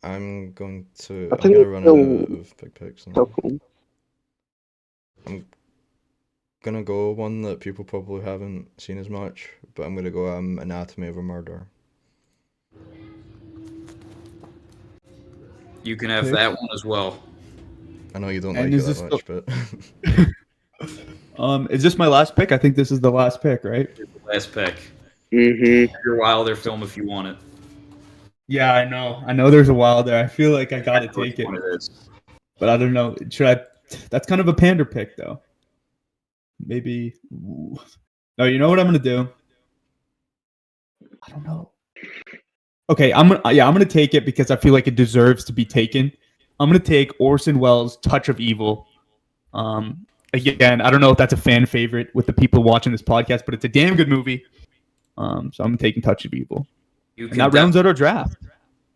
D: I'm going to.
B: I
D: I'm
B: think
D: going to run out of big picks now.
B: Couple.
D: I'm gonna go one that people probably haven't seen as much, but I'm gonna go Anatomy of a Murder.
A: You can have that one as well.
D: I know you don't
C: And
D: like it
C: is
D: that
C: this
D: much, but
C: is this my last pick? I think this is the last pick, right?
A: Here's the last pick.
B: Mm-hmm.
A: Your Wilder film if you want it.
C: Yeah, I know. I know there's a Wilder. I feel like I gotta
A: Which
C: take it,
A: one it is.
C: but I don't know. Should I? That's kind of a pander pick, though. Maybe. Ooh. No, you know what I'm gonna do? I don't know. Okay, I'm gonna take it because I feel like it deserves to be taken. I'm gonna take Orson Welles' Touch of Evil. Again, I don't know if that's a fan favorite with the people watching this podcast, but it's a damn good movie. So I'm taking Touch of Evil.
A: You
C: And
A: can
C: that rounds out our draft.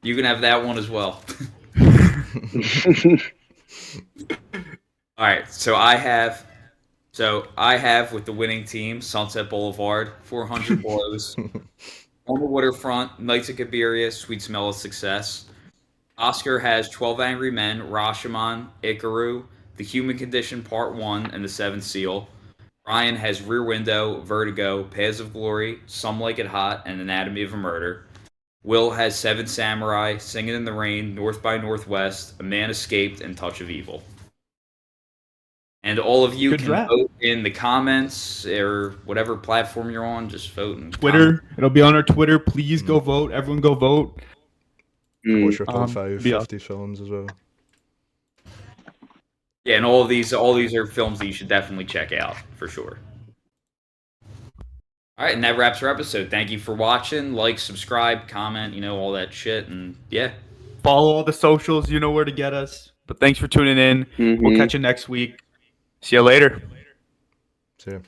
A: You can have that one as well. All right, so I have with the winning team Sunset Boulevard, 400 Blows, On the Waterfront, Nights at Cabiria, Sweet Smell of Success. Oscar has 12 Angry Men, Rashomon, Ikaru, The Human Condition Part 1, and The Seventh Seal. Ryan has Rear Window, Vertigo, Paths of Glory, Some Like It Hot, and Anatomy of a Murder. Will has Seven Samurai, Singing in the Rain, North by Northwest, A Man Escaped, and Touch of Evil. And all of you
C: Good
A: can
C: draft.
A: vote in the comments or whatever platform you're on. Just vote in
C: Twitter.
A: comment.
C: It'll be on our Twitter. Please go vote. Everyone go vote.
D: what's your top 5
C: yeah.
D: 50 films as well?
A: Yeah, and all these are films that you should definitely check out for sure. All right, and that wraps our episode. Thank you for watching. Like, subscribe, comment, all that shit, and yeah.
C: Follow all the socials. You know where to get us. But thanks for tuning in. We'll catch you next week. See you later.
D: See ya.